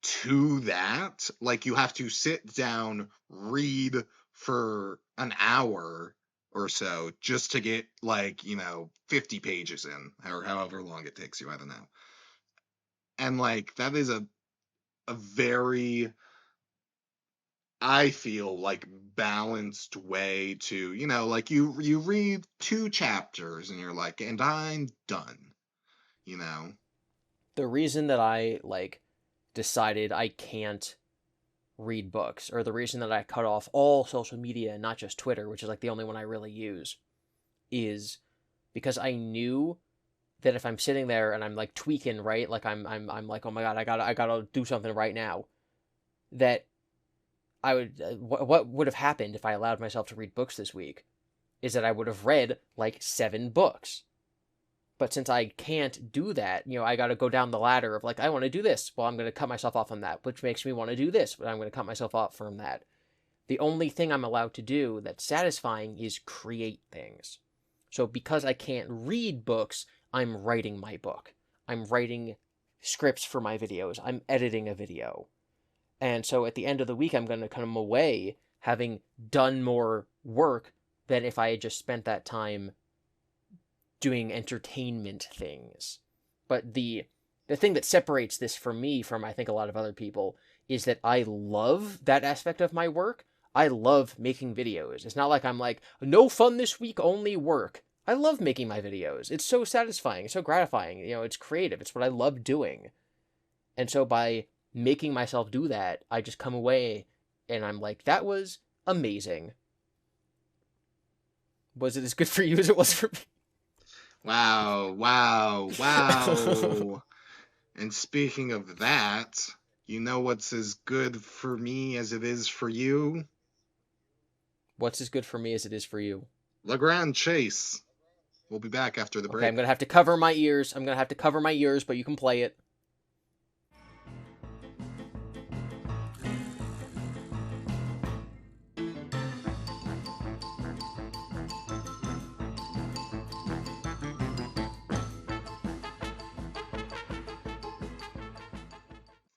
to that. Like you have to sit down, read for an hour or so just to get like, 50 pages in, or however long it takes you, I don't know. And like that is a very I feel like balanced way to, like you read 2 chapters and you're like, and I'm done, you know. The reason that I like decided I can't read books, or the reason that I cut off all social media and not just Twitter, which is like the only one I really use, is because I knew that if I'm sitting there and I'm like tweaking, right, like I'm like, oh my god, I gotta do something right now, that I would what would have happened if I allowed myself to read books this week is that I would have read like 7 books. But since I can't do that, I got to go down the ladder of like, I want to do this. Well, I'm going to cut myself off on that, which makes me want to do this, but I'm going to cut myself off from that. The only thing I'm allowed to do that's satisfying is create things. So because I can't read books, I'm writing my book. I'm writing scripts for my videos. I'm editing a video. And so at the end of the week, I'm going to come away having done more work than if I had just spent that time doing entertainment things. But the thing that separates this from me from I think a lot of other people is that I love that aspect of my work. I love making videos. It's not like I'm like, no fun this week, only work. I love making my videos. It's so satisfying, it's so gratifying. It's creative. It's what I love doing. And so by making myself do that, I just come away and I'm like, that was amazing. Was it as good for you as it was for me? Wow, wow, wow. And speaking of that, you know what's as good for me as it is for you? What's as good for me as it is for you? LeGrand Chase. We'll be back after the Okay, I'm break. gonna have to cover my ears. I'm gonna have to cover my ears, but you can play it.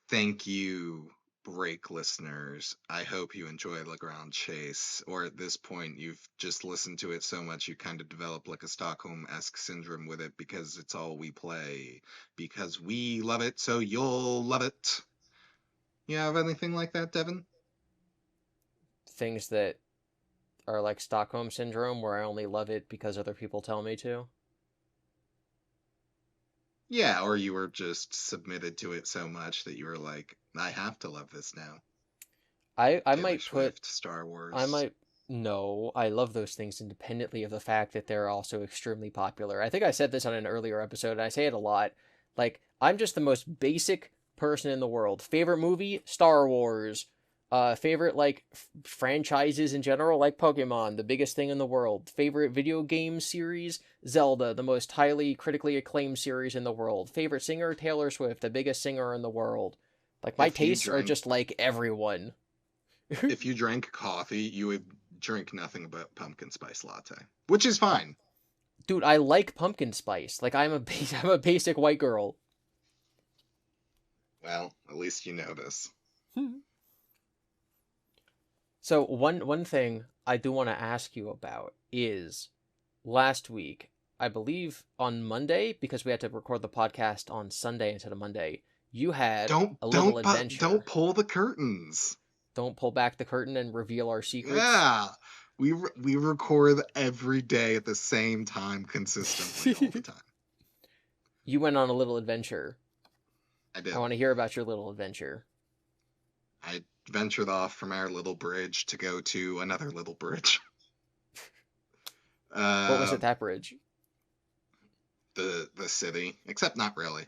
Thank you, break listeners. I hope you enjoy LeGrand Chase, or at this point, you've just listened to it so much you kind of develop like a Stockholm-esque syndrome with it because it's all we play. Because we love it, so you'll love it. You have anything like that, Devin? Things that are like Stockholm syndrome, where I only love it because other people tell me to. Yeah, or you were just submitted to it so much that you were like, I have to love this now. I Taylor might put Swift, Star I Wars. might no, I love those things independently of the fact that they're also extremely popular. I think I said this on an earlier episode, and I say it a lot. Like, I'm just the most basic person in the world. Favorite movie? Star Wars. Favorite, like, franchises in general? Like Pokemon, the biggest thing in the world. Favorite video game series? Zelda, the most highly critically acclaimed series in the world. Favorite singer? Taylor Swift, the biggest singer in the world. Like, my If you tastes are drank just like everyone. if you drank coffee, you would drink nothing but pumpkin spice latte, which is fine. Dude, I like pumpkin spice. Like I'm a basic white girl. Well, at least you know this. So one thing I do want to ask you about is last week, I believe on Monday, because we had to record the podcast on Sunday instead of Monday, you had Don't a little don't don't adventure. pull the curtains. Don't pull back the curtain and reveal our secrets. Yeah, we record every day at the same time consistently all the time. You went on a little adventure. I I did. want to hear about your little adventure. I ventured off from our little bridge to go to another little bridge. What was Uh, at that bridge? the city, except not really.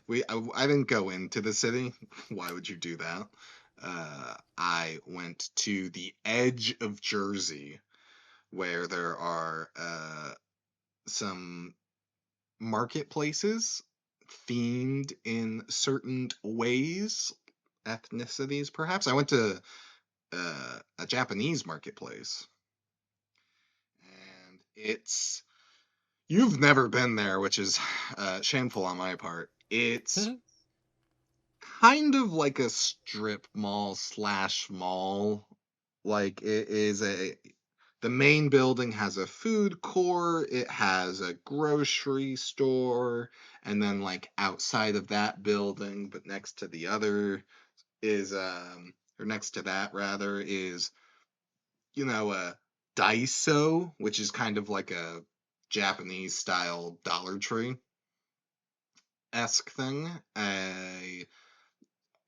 I didn't go into the city. Why would you do that? I went to the edge of Jersey, where there are some marketplaces themed in certain ways, ethnicities perhaps. I went to a Japanese marketplace, and it's you've never been there, which is shameful on my part. It's kind of like a strip mall slash mall. Like it is a the main building has a food court, it has a grocery store, and then like outside of that building, but next to the other is or next to that rather is a Daiso, which is kind of like a Japanese style Dollar Tree-esque thing.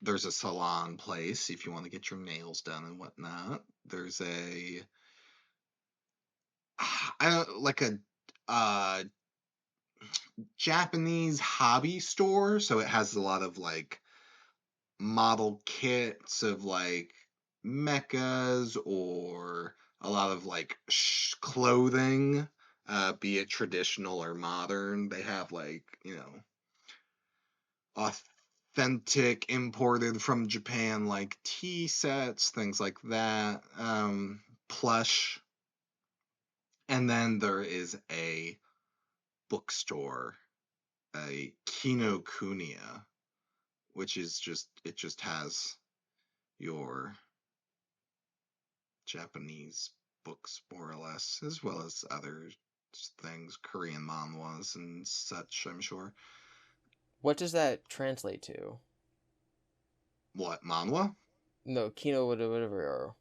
There's a salon place if you want to get your nails done and whatnot. There's like a uh, Japanese hobby store, so it has a lot of like model kits of like mechas or a lot of like clothing, be it traditional or modern. They have like, authentic imported from Japan like tea sets, things like that, plush. And then there is a bookstore, a Kinokuniya, which is just has your Japanese books more or less, as well as other things, Korean manhwas and such, I'm sure. What does that translate to? What, manhwa? No, Kino, whatever.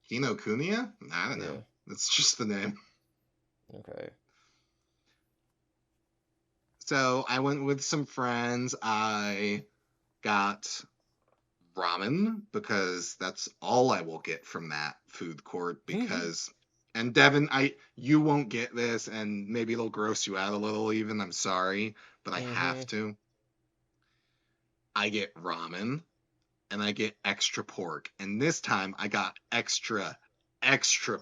Kinokuniya? I don't Yeah. know. It's just the name. Okay. So I went with some friends. I got ramen because that's all I will get from that food court because and Devin, you won't get this and maybe it'll gross you out a little even. I'm sorry, but I have to. I get ramen and I get extra pork. And this time I got extra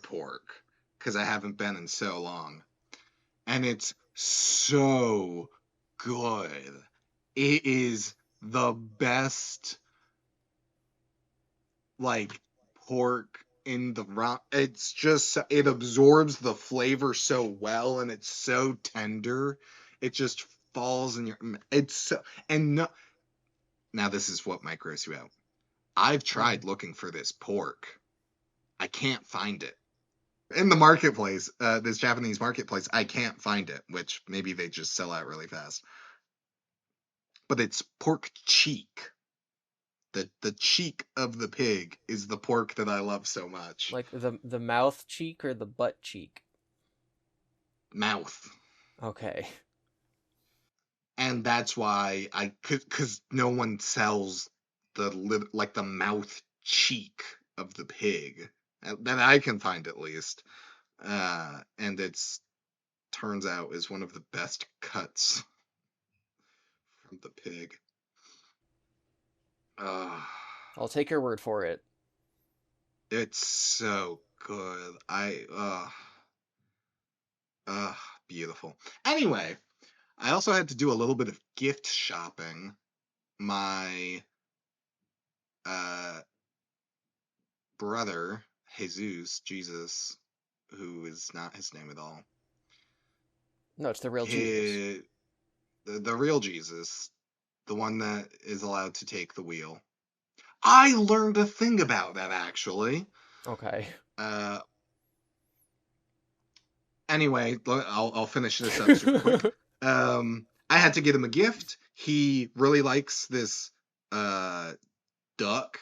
pork because I haven't been in so long. And it's so good. It is the best like pork in the round. It's just it absorbs the flavor so well and it's so tender. It just falls in your it's so and no now this is what might gross you out. I've tried looking for this pork. I can't find it. In the marketplace, this Japanese marketplace, I can't find it, which maybe they just sell out really fast. But it's pork cheek. The cheek of the pig is the pork that I love so much. Like the mouth cheek or the butt cheek? Mouth. Okay. And that's why because no one sells the mouth cheek of the pig that I can find at least. And it's turns out is one of the best cuts from the pig. I'll take your word for it. It's so good. Beautiful. Anyway, I also had to do a little bit of gift shopping. My brother, Jesus, who is not his name at all. No, it's the real Jesus. The real Jesus, the one that is allowed to take the wheel. I learned a thing about that actually. Okay. Anyway, I'll finish this up super quick. I had to get him a gift. He really likes this duck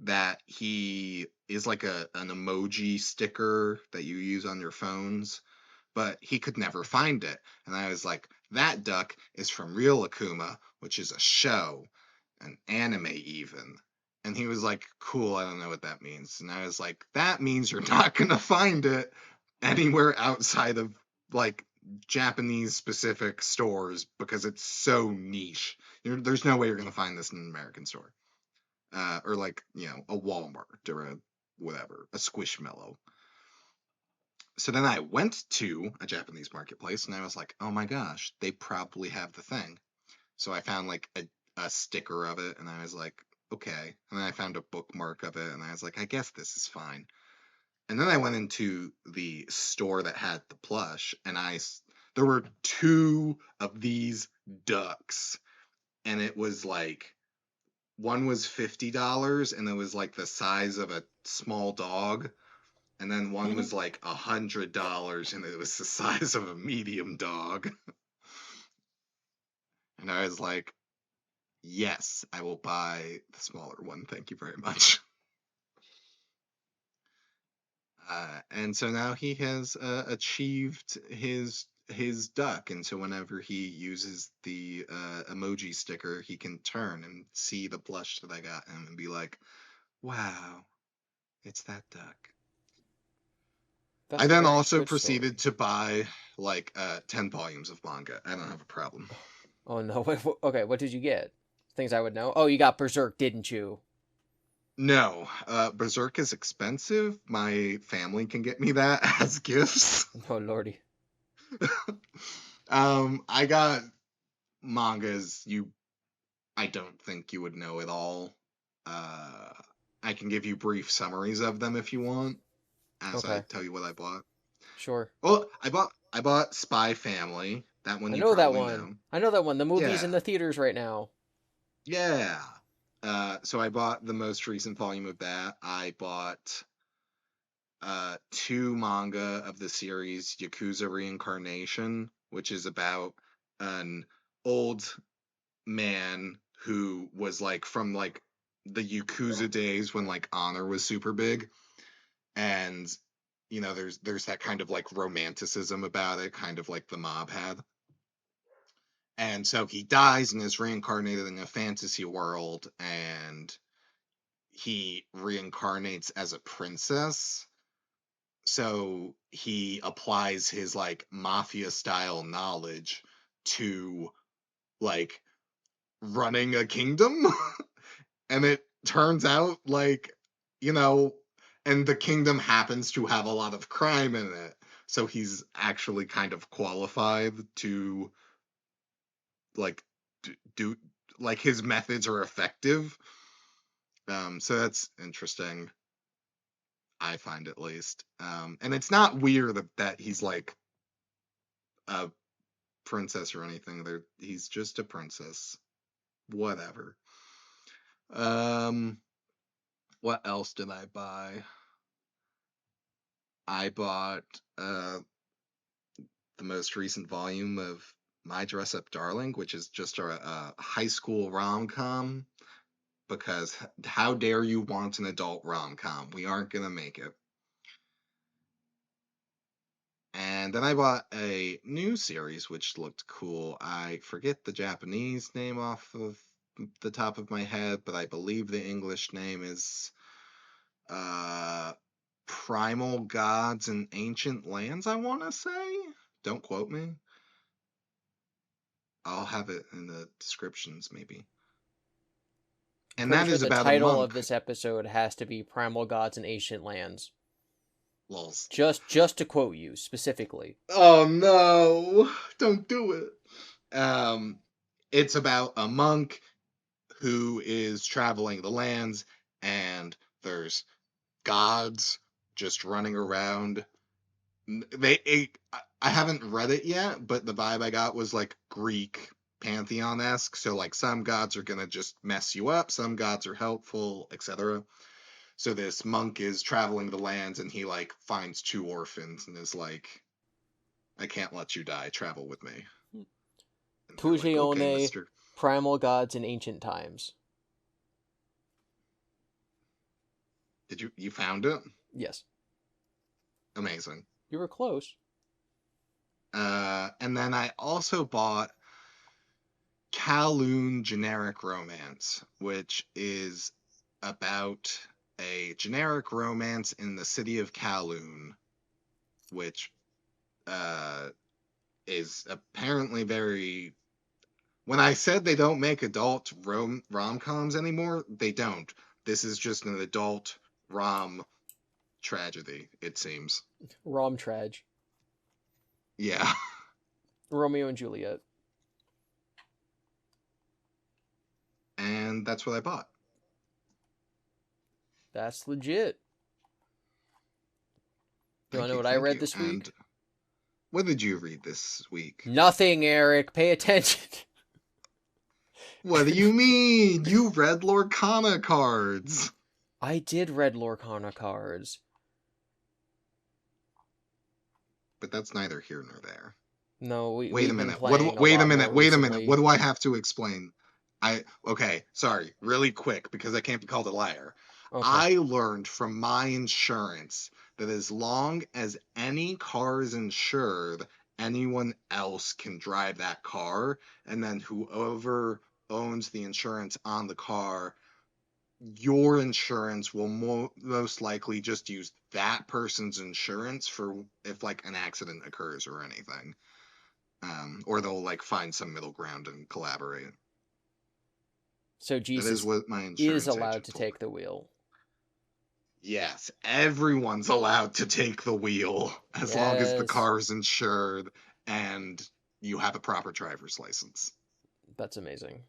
that he is like an emoji sticker that you use on your phones, but he could never find it. And I was like, that duck is from Real Akuma, which is a show, an anime even. And he was like, cool, I don't know what that means. And I was like, that means you're not going to find it anywhere outside of like Japanese specific stores because it's so niche. There's no way you're going to find this in an American store. Or like, a Walmart or a whatever, a Squishmallow. So then I went to a Japanese marketplace and I was like, oh my gosh, they probably have the thing. So I found like a sticker of it and I was like, okay. And then I found a bookmark of it and I was like, I guess this is fine. And then I went into the store that had the plush and there were two of these ducks and it was like, one was $50 and it was like the size of a small dog. And then one was like $100 and it was the size of a medium dog. And I was like, yes, I will buy the smaller one. Thank you very much. And so now he has achieved his duck, and so whenever he uses the emoji sticker, he can turn and see the plush that I got him and be like, "Wow, it's that duck." That's I a then very also good story. proceeded to buy like 10 volumes of manga. I don't have a problem. Oh no! Okay, what did you get? Things I would know. Oh, you got Berserk, didn't you? No, Berserk is expensive. My family can get me that as gifts. Oh lordy. I got mangas I don't think you would know at all. Uh, I can give you brief summaries of them if you want, as I Okay, tell you what I bought. sure. Well, I bought Spy Family. That one I you know that probably one. know. I know that one. The movie's in Yeah, the theaters right now. yeah. So I bought the most recent volume of that. I bought two manga of the series Yakuza Reincarnation, which is about an old man who was like from like the Yakuza days when like honor was super big, and there's that kind of like romanticism about it, kind of like the mob had. And so he dies and is reincarnated in a fantasy world, and he reincarnates as a princess. So he applies his like mafia style knowledge to like running a kingdom. And it turns out like, you know, and the kingdom happens to have a lot of crime in it. So he's actually kind of qualified to like do like his methods are effective. So that's interesting. I find at least. And it's not weird that he's like a princess or anything. He's just a princess. Whatever. Um, what else did I buy? I bought the most recent volume of My Dress Up Darling, which is just a high school rom com. Because how dare you want an adult rom com? We aren't gonna make it. And then I bought a new series which looked cool. I forget the Japanese name off of the top of my head, but I believe the English name is uh Primal Gods and Ancient Lands, I want to say. Don't quote me. I'll have it in the descriptions maybe. I'm And pretty that sure is the about a title of monk. this episode has to be Primal Gods and Ancient Lands. Lols. Just to quote you specifically. Oh no, don't do it. It's about a monk who is traveling the lands, and there's gods just running around. I haven't read it yet, but the vibe I got was like Greek pantheon-esque. So like some gods are gonna just mess you up, some gods are helpful, etc. So this monk is traveling the lands, and he like finds two orphans and is like, "I can't let you die. Travel with me." And they're like, "Okay, Tujeone, Mister." Primal Gods in Ancient Times. Did you found it? Yes. Amazing. You were close. And then I also bought Kowloon Generic Romance, which is about a generic romance in the city of Kowloon, which uh, is apparently very. When I said they don't make adult rom-coms anymore, they don't. This is just an adult rom tragedy, it seems. Romtrage. Yeah. Romeo and Juliet. And that's what I bought. That's legit. You wanna Thank know you, what I thank read you. this week? And what did you read this week? Nothing, Eric. Pay attention. What do you mean? You read Lorcana cards. I did read Lorcana cards. But that's neither here nor there. No, Wait a we've been minute. playing a Wait a lot minute. more Wait a minute. What recently. do I have to explain? Okay, sorry, really quick because I can't be called a liar. Okay. I learned from my insurance that as long as any car is insured, anyone else can drive that car, and then whoever owns the insurance on the car, your insurance will most likely just use that person's insurance for if like an accident occurs or anything. Or they'll like find some middle ground and collaborate. So That is Jesus what my is insurance allowed agent to told me. take the wheel. Yes, everyone's allowed to take the wheel as long as the Yes. car is insured and you have a proper driver's license. That's amazing.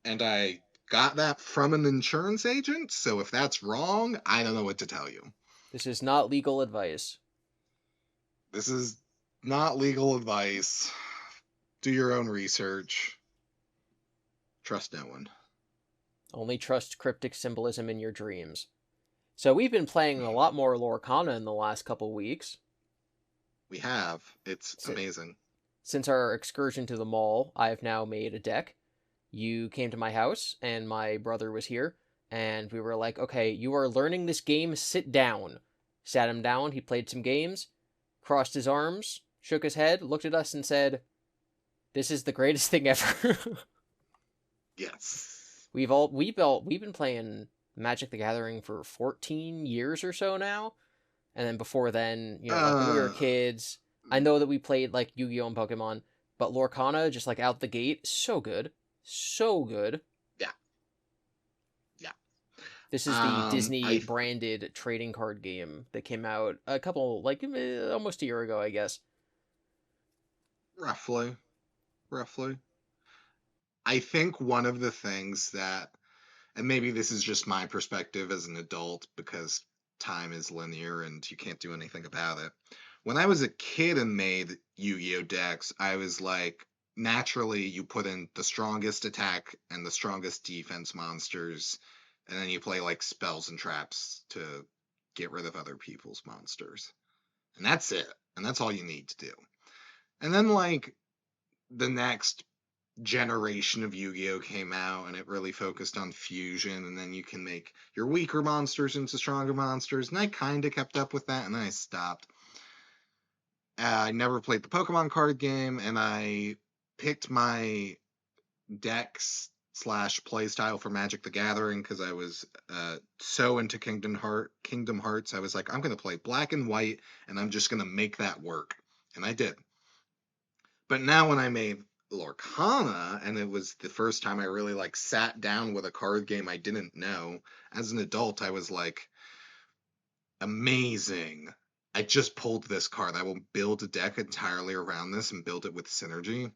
And I got that from an insurance agent, so if that's wrong, I don't know what to tell you. This is not legal advice. This is not legal advice. Do your own research. Trust no one. Only trust cryptic symbolism in your dreams. So we've been playing a lot more Lorcana in the last couple weeks. We have. It's amazing. Since our excursion to the mall, I have now made a deck. You came to my house, and my brother was here, and we were like, okay, you are learning this game, sit down. Sat him down, he played some games, crossed his arms, shook his head, looked at us, and said, this is the greatest thing ever. Yes. We've been playing Magic the Gathering for 14 years or so now. And then before then, like when we were Uh, kids, I know that we played like Yu-Gi-Oh and Pokemon, but Lorcana just like out the gate, so good. So good. yeah, yeah. This is the Disney I branded trading card game that came out a couple like almost a year ago, I guess. roughly. I think one of the things that, and maybe this is just my perspective as an adult because time is linear and you can't do anything about it. When I was a kid and made Yu-Gi-Oh decks, I was like, naturally you put in the strongest attack and the strongest defense monsters, and then you play like spells and traps to get rid of other people's monsters. And that's it. And that's all you need to do. And then like the next generation of Yu-Gi-Oh came out and it really focused on fusion, and then you can make your weaker monsters into stronger monsters, and I kind of kept up with that and then I stopped. I never played the Pokemon card game, and I picked my decks slash playstyle for Magic the Gathering because I was so into Kingdom Hearts. I was like, I'm gonna play black and white and I'm just gonna make that work. And I did. But now when I made Lorcana, and it was the first time I really like sat down with a card game I didn't know, as an adult, I was like, amazing. I just pulled this card. I will build a deck entirely around this and build it with synergy.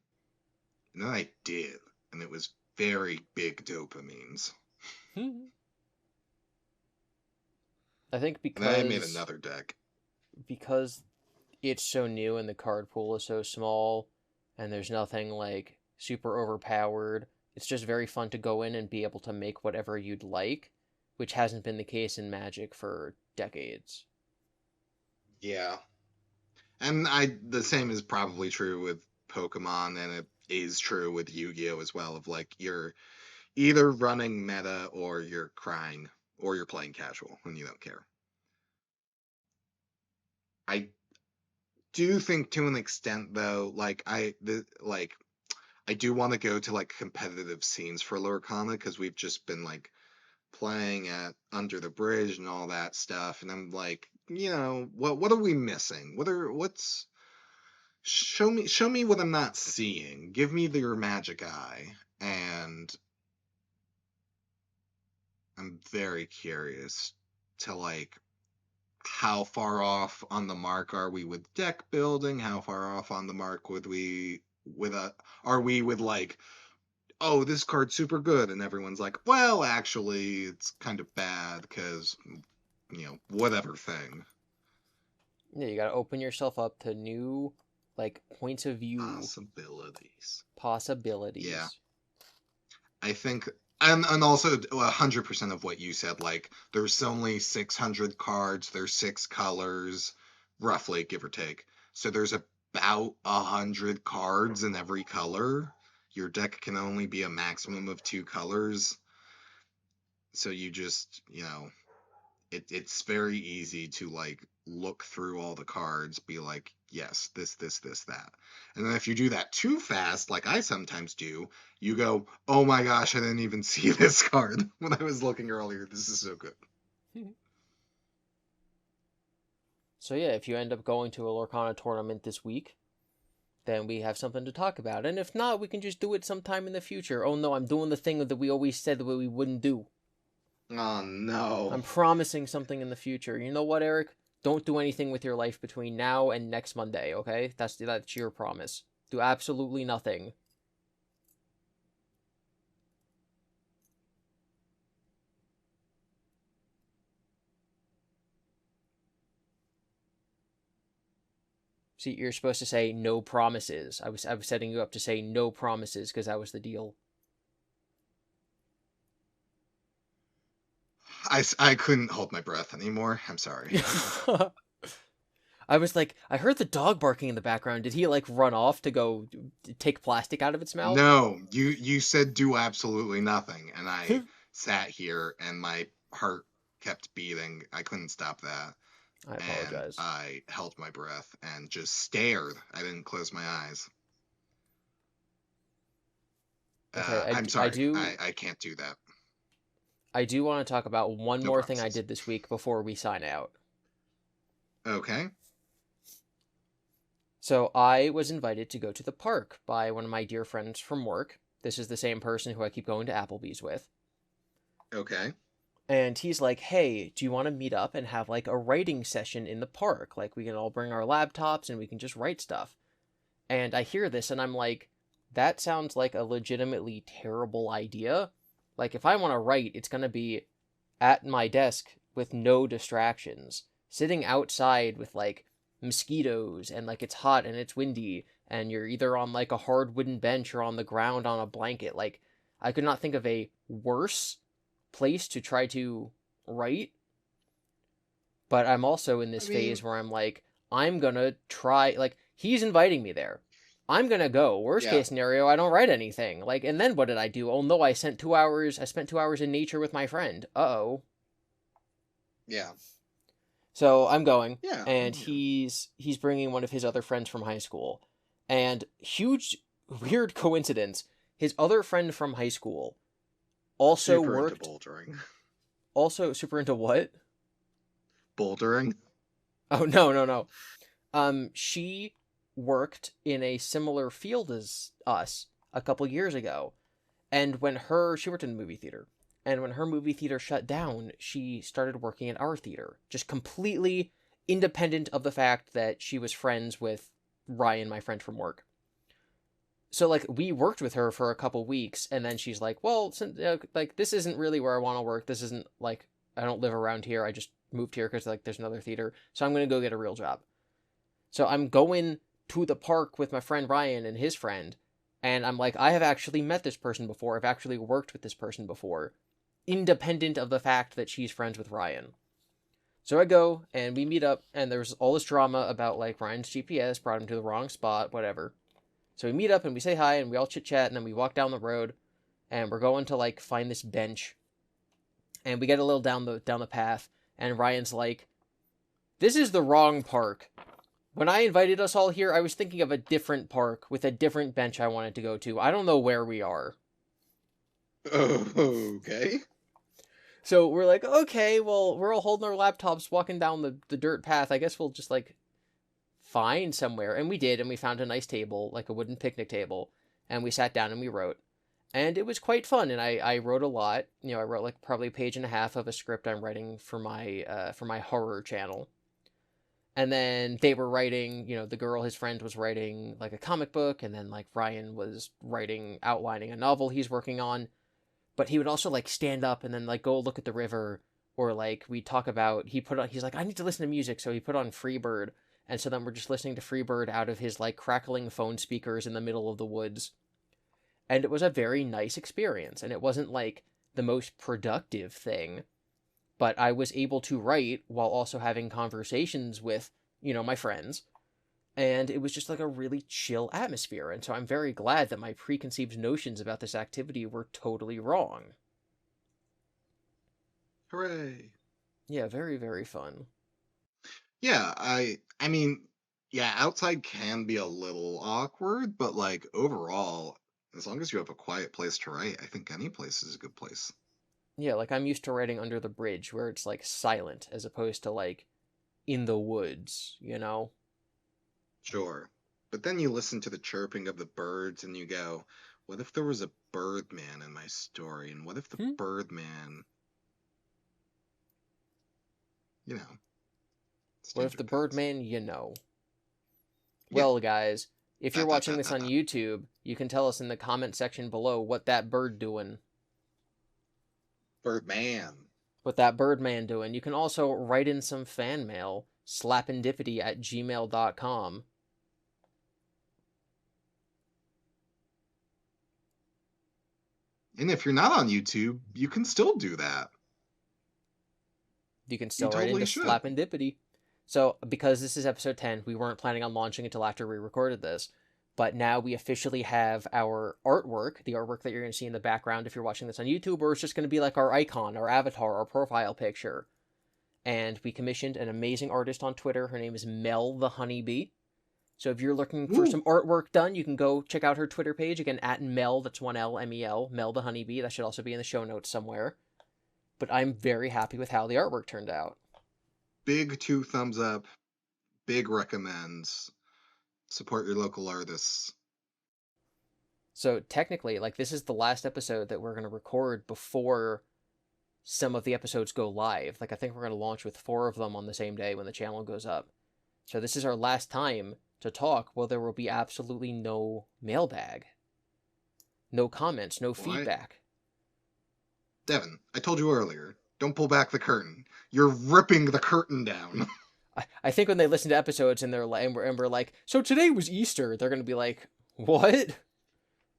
And then I did. And it was very big dopamines. I think And then I made another deck. because it's so new and the card pool is so small and there's nothing like super overpowered. It's just very fun to go in and be able to make whatever you'd like, which hasn't been the case in Magic for decades. Yeah. And the same is probably true with Pokemon, and it is true with Yu-Gi-Oh as well, of like you're either running meta or you're crying or you're playing casual and you don't care. I do think to an extent though, I do want to go to like competitive scenes for Lorcana because we've just been like playing at Under the Bridge and all that stuff, and I'm like, what are we missing? What's show me what I'm not seeing. Give me your magic eye, and I'm very curious to like how far off on the mark are we with deck building? How far off on the mark would we with a are we with like, oh, this card's super good, and everyone's like, well, actually, it's kind of bad because whatever thing. Yeah, you got to open yourself up to new like points of view, Possibilities. Yeah, possibilities. I think, and also 100% of what you said. Like, there's only 600 cards. There's 6 colors, roughly, give or take. So there's about 100 cards in every color. Your deck can only be a maximum of 2 colors. So you just, it's very easy to like look through all the cards, be like, yes, this, that. And then if you do that too fast, like I sometimes do, you go, oh my gosh, I didn't even see this card when I was looking earlier. This is so good. So yeah, if you end up going to a Lorcana tournament this week, then we have something to talk about. And if not, we can just do it sometime in the future. Oh no, I'm doing the thing that we always said that we wouldn't do. Oh no. I'm promising something in the future. You know what, Eric? Don't do anything with your life between now and next Monday, okay? That's your promise. Do absolutely nothing. See, you're supposed to say no promises. I was setting you up to say no promises because that was the deal. I couldn't hold my breath anymore. I'm sorry. I was like, I heard the dog barking in the background. Did he like run off to go take plastic out of its mouth? No, you said do absolutely nothing, and I sat here and my heart kept beating. I couldn't stop that. I And apologize. I held my breath and just stared. I didn't close my eyes. Okay, I'm I sorry. do I can't do that. I do want to talk about one No more thing I promises. did this week before we sign out. Okay. So I was invited to go to the park by one of my dear friends from work. This is the same person who I keep going to Applebee's with. Okay. And he's like, hey, do you want to meet up and have like a writing session in the park? Like we can all bring our laptops and we can just write stuff. And I hear this and I'm like, that sounds like a legitimately terrible idea. Like if I want to write, it's going to be at my desk with no distractions, sitting outside with like mosquitoes and like it's hot and it's windy and you're either on like a hard wooden bench or on the ground on a blanket. Like I could not think of a worse place to try to write. But I'm also in I this mean, phase where I'm like, I'm gonna try, like, he's inviting me there. I'm gonna go. Worst yeah. case scenario, I don't write anything. Like, and then what did I do? Oh no, I spent 2 hours in nature with my friend. Uh-oh. Yeah. So I'm going, Yeah. and he's bringing one of his other friends from high school. And huge, weird coincidence, his other friend from high school also Super into worked, bouldering. also super into what? Bouldering? Oh, no, no, no. She worked in a similar field as us a couple years ago. And she worked in a movie theater. And when her movie theater shut down, she started working at our theater, just completely independent of the fact that she was friends with Ryan, my friend from work. So like we worked with her for a couple weeks, and then she's like, "Well, since, like this isn't really where I want to work. This isn't like I don't live around here. I just moved here because like there's another theater, so I'm gonna go get a real job." So I'm going to the park with my friend Ryan and his friend, and I'm like, I have actually met this person before. I've actually worked with this person before, independent of the fact that she's friends with Ryan. So I go and we meet up, and there's all this drama about like Ryan's GPS brought him to the wrong spot, whatever. So we meet up and we say hi and we all chit chat, and then we walk down the road, and we're going to like find this bench, and we get a little down the path, and Ryan's like, "This is the wrong park. When I invited us all here, I was thinking of a different park with a different bench I wanted to go to. I don't know where we are." Okay. So we're like, okay, well, we're all holding our laptops walking down the dirt path. I guess we'll just like find somewhere. And we did, and we found a nice table, like a wooden picnic table, and we sat down and we wrote. And it was quite fun, and I wrote a lot. I wrote like probably a page and a half of a script I'm writing for my horror channel. And then they were writing, the girl, his friend, was writing like a comic book, and then like Ryan was outlining a novel he's working on. But he would also like stand up and then like go look at the river, or like we talk about, he's like, I need to listen to music, so he put on Freebird, and so then we're just listening to Freebird out of his like crackling phone speakers in the middle of the woods. And it was a very nice experience, and it wasn't like the most productive thing, but I was able to write while also having conversations with, my friends. And it was just like a really chill atmosphere. And so I'm very glad that my preconceived notions about this activity were totally wrong. Hooray. Yeah, very, very fun. Yeah, I mean, yeah, outside can be a little awkward, but like overall, as long as you have a quiet place to write, I think any place is a good place. Yeah, like I'm used to writing under the bridge where it's like silent as opposed to like in the woods, you know? Sure. But then you listen to the chirping of the birds and you go, what if there was a Birdman in my story? And what if the Hmm? Birdman, you know, What if standard the things. Birdman, you know? Yeah. Well, guys, if you're Dot, dot, watching dot, this dot, on dot. YouTube, you can tell us in the comment section below what that bird doing. Birdman. What that Birdman doing. You can also write in some fan mail, slapendipity@gmail.com. And if you're not on YouTube, you can still do that. You can You still write into totally should. Slapendipity. So, because this is episode 10, we weren't planning on launching until after we recorded this. But now we officially have our artwork, the artwork that you're going to see in the background if you're watching this on YouTube, or it's just going to be like our icon, our avatar, our profile picture. And we commissioned an amazing artist on Twitter. Her name is Mel the Honeybee. So if you're looking for Woo! some artwork done, you can go check out her Twitter page. Again, at Mel, that's one L, M-E-L, Mel the Honeybee. That should also be in the show notes somewhere. But I'm very happy with how the artwork turned out. Big 2 thumbs up. Big recommends. Support your local artists. So technically, like, this is the last episode that we're going to record before some of the episodes go live. Like, I think we're going to launch with 4 of them on the same day when the channel goes up. So this is our last time to talk. Well, there will be absolutely no mailbag, no comments, no Why? feedback. Devin, I told you earlier, don't pull back the curtain. You're ripping the curtain down. I think when they listen to episodes and they're like, and we're like, so today was Easter, they're going to be like, what?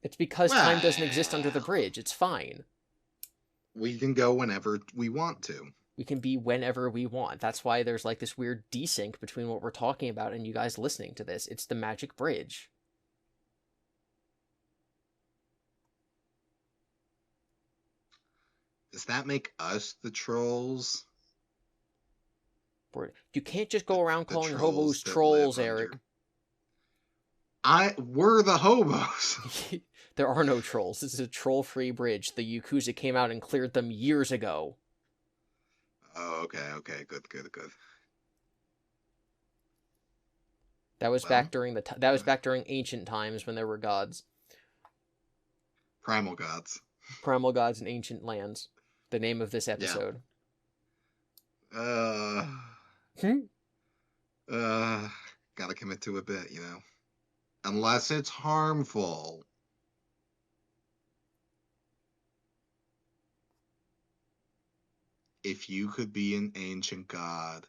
It's because time doesn't exist under the Well, bridge. It's fine. we can go whenever we want to. We can be whenever we want. That's why there's like this weird desync between what we're talking about and you guys listening to this. It's the magic bridge. Does that make us the trolls? You can't just go The, around the calling hobos trolls that live trolls, Eric. under. We're the hobos. There are no trolls. This is a troll-free bridge. The Yakuza came out and cleared them years ago. Oh, okay, good. That was Well, back during that was back during ancient times when there were gods. primal gods. Primal gods in ancient lands. The name of this Yeah. episode. Uh, Hmm? Gotta commit to a bit, unless it's harmful. If you could be an ancient god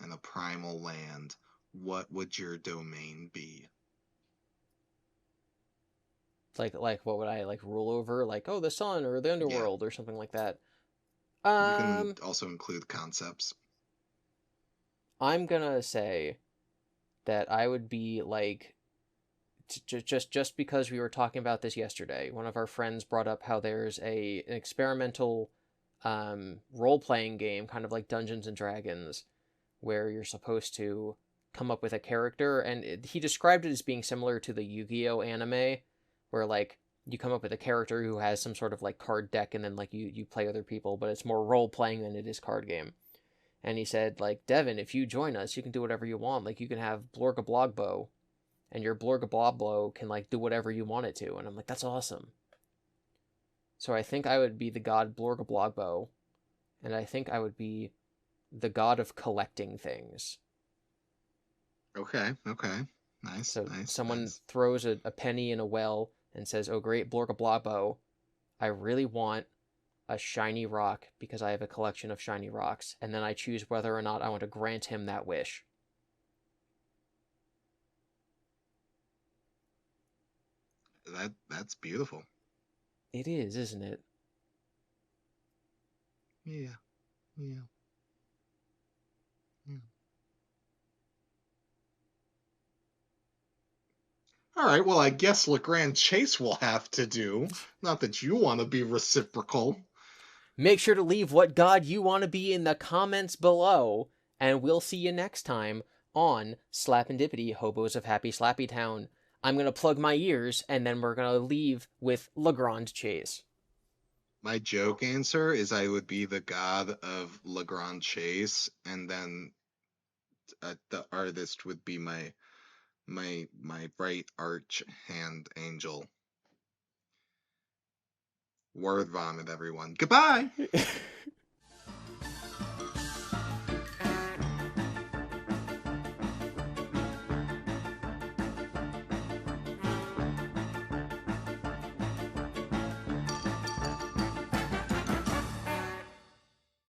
in a primal land, what would your domain be? Like what would I like rule over? Like, oh, the sun or the Yeah, underworld or something like that. you can also include concepts. I'm gonna say that I would be like just because we were talking about this yesterday. One of our friends brought up how there's an experimental role playing game, kind of like Dungeons and Dragons, where you're supposed to come up with a character, and he described it as being similar to the Yu-Gi-Oh anime, where like you come up with a character who has some sort of like card deck, and then like you play other people, but it's more role playing than it is card game. And he said, like, Devin, if you join us, you can do whatever you want. Like, you can have Blorga Blogbo, and your Blorga Blogbo can, like, do whatever you want it to. And I'm like, that's awesome. So I think I would be the god Blorga Blogbo, and I think I would be the god of collecting things. Okay. Nice, So nice, someone nice. throws a penny in a well and says, oh, great, Blorga Blogbo, I really want a shiny rock because I have a collection of shiny rocks, and then I choose whether or not I want to grant him that wish. That's beautiful. It is, isn't it? Yeah. Yeah. All right, well, I guess LeGrand Chase will have to do. Not that you want to be reciprocal. Make sure to leave what god you want to be in the comments below, and we'll see you next time on Slapendipity, Hobos of Happy Slappy Town. I'm going to plug my ears, and then we're going to leave with Legrand Chase. My joke answer is I would be the god of Legrand Chase, and then the artist would be my right arch hand angel. Word vomit, everyone. Goodbye.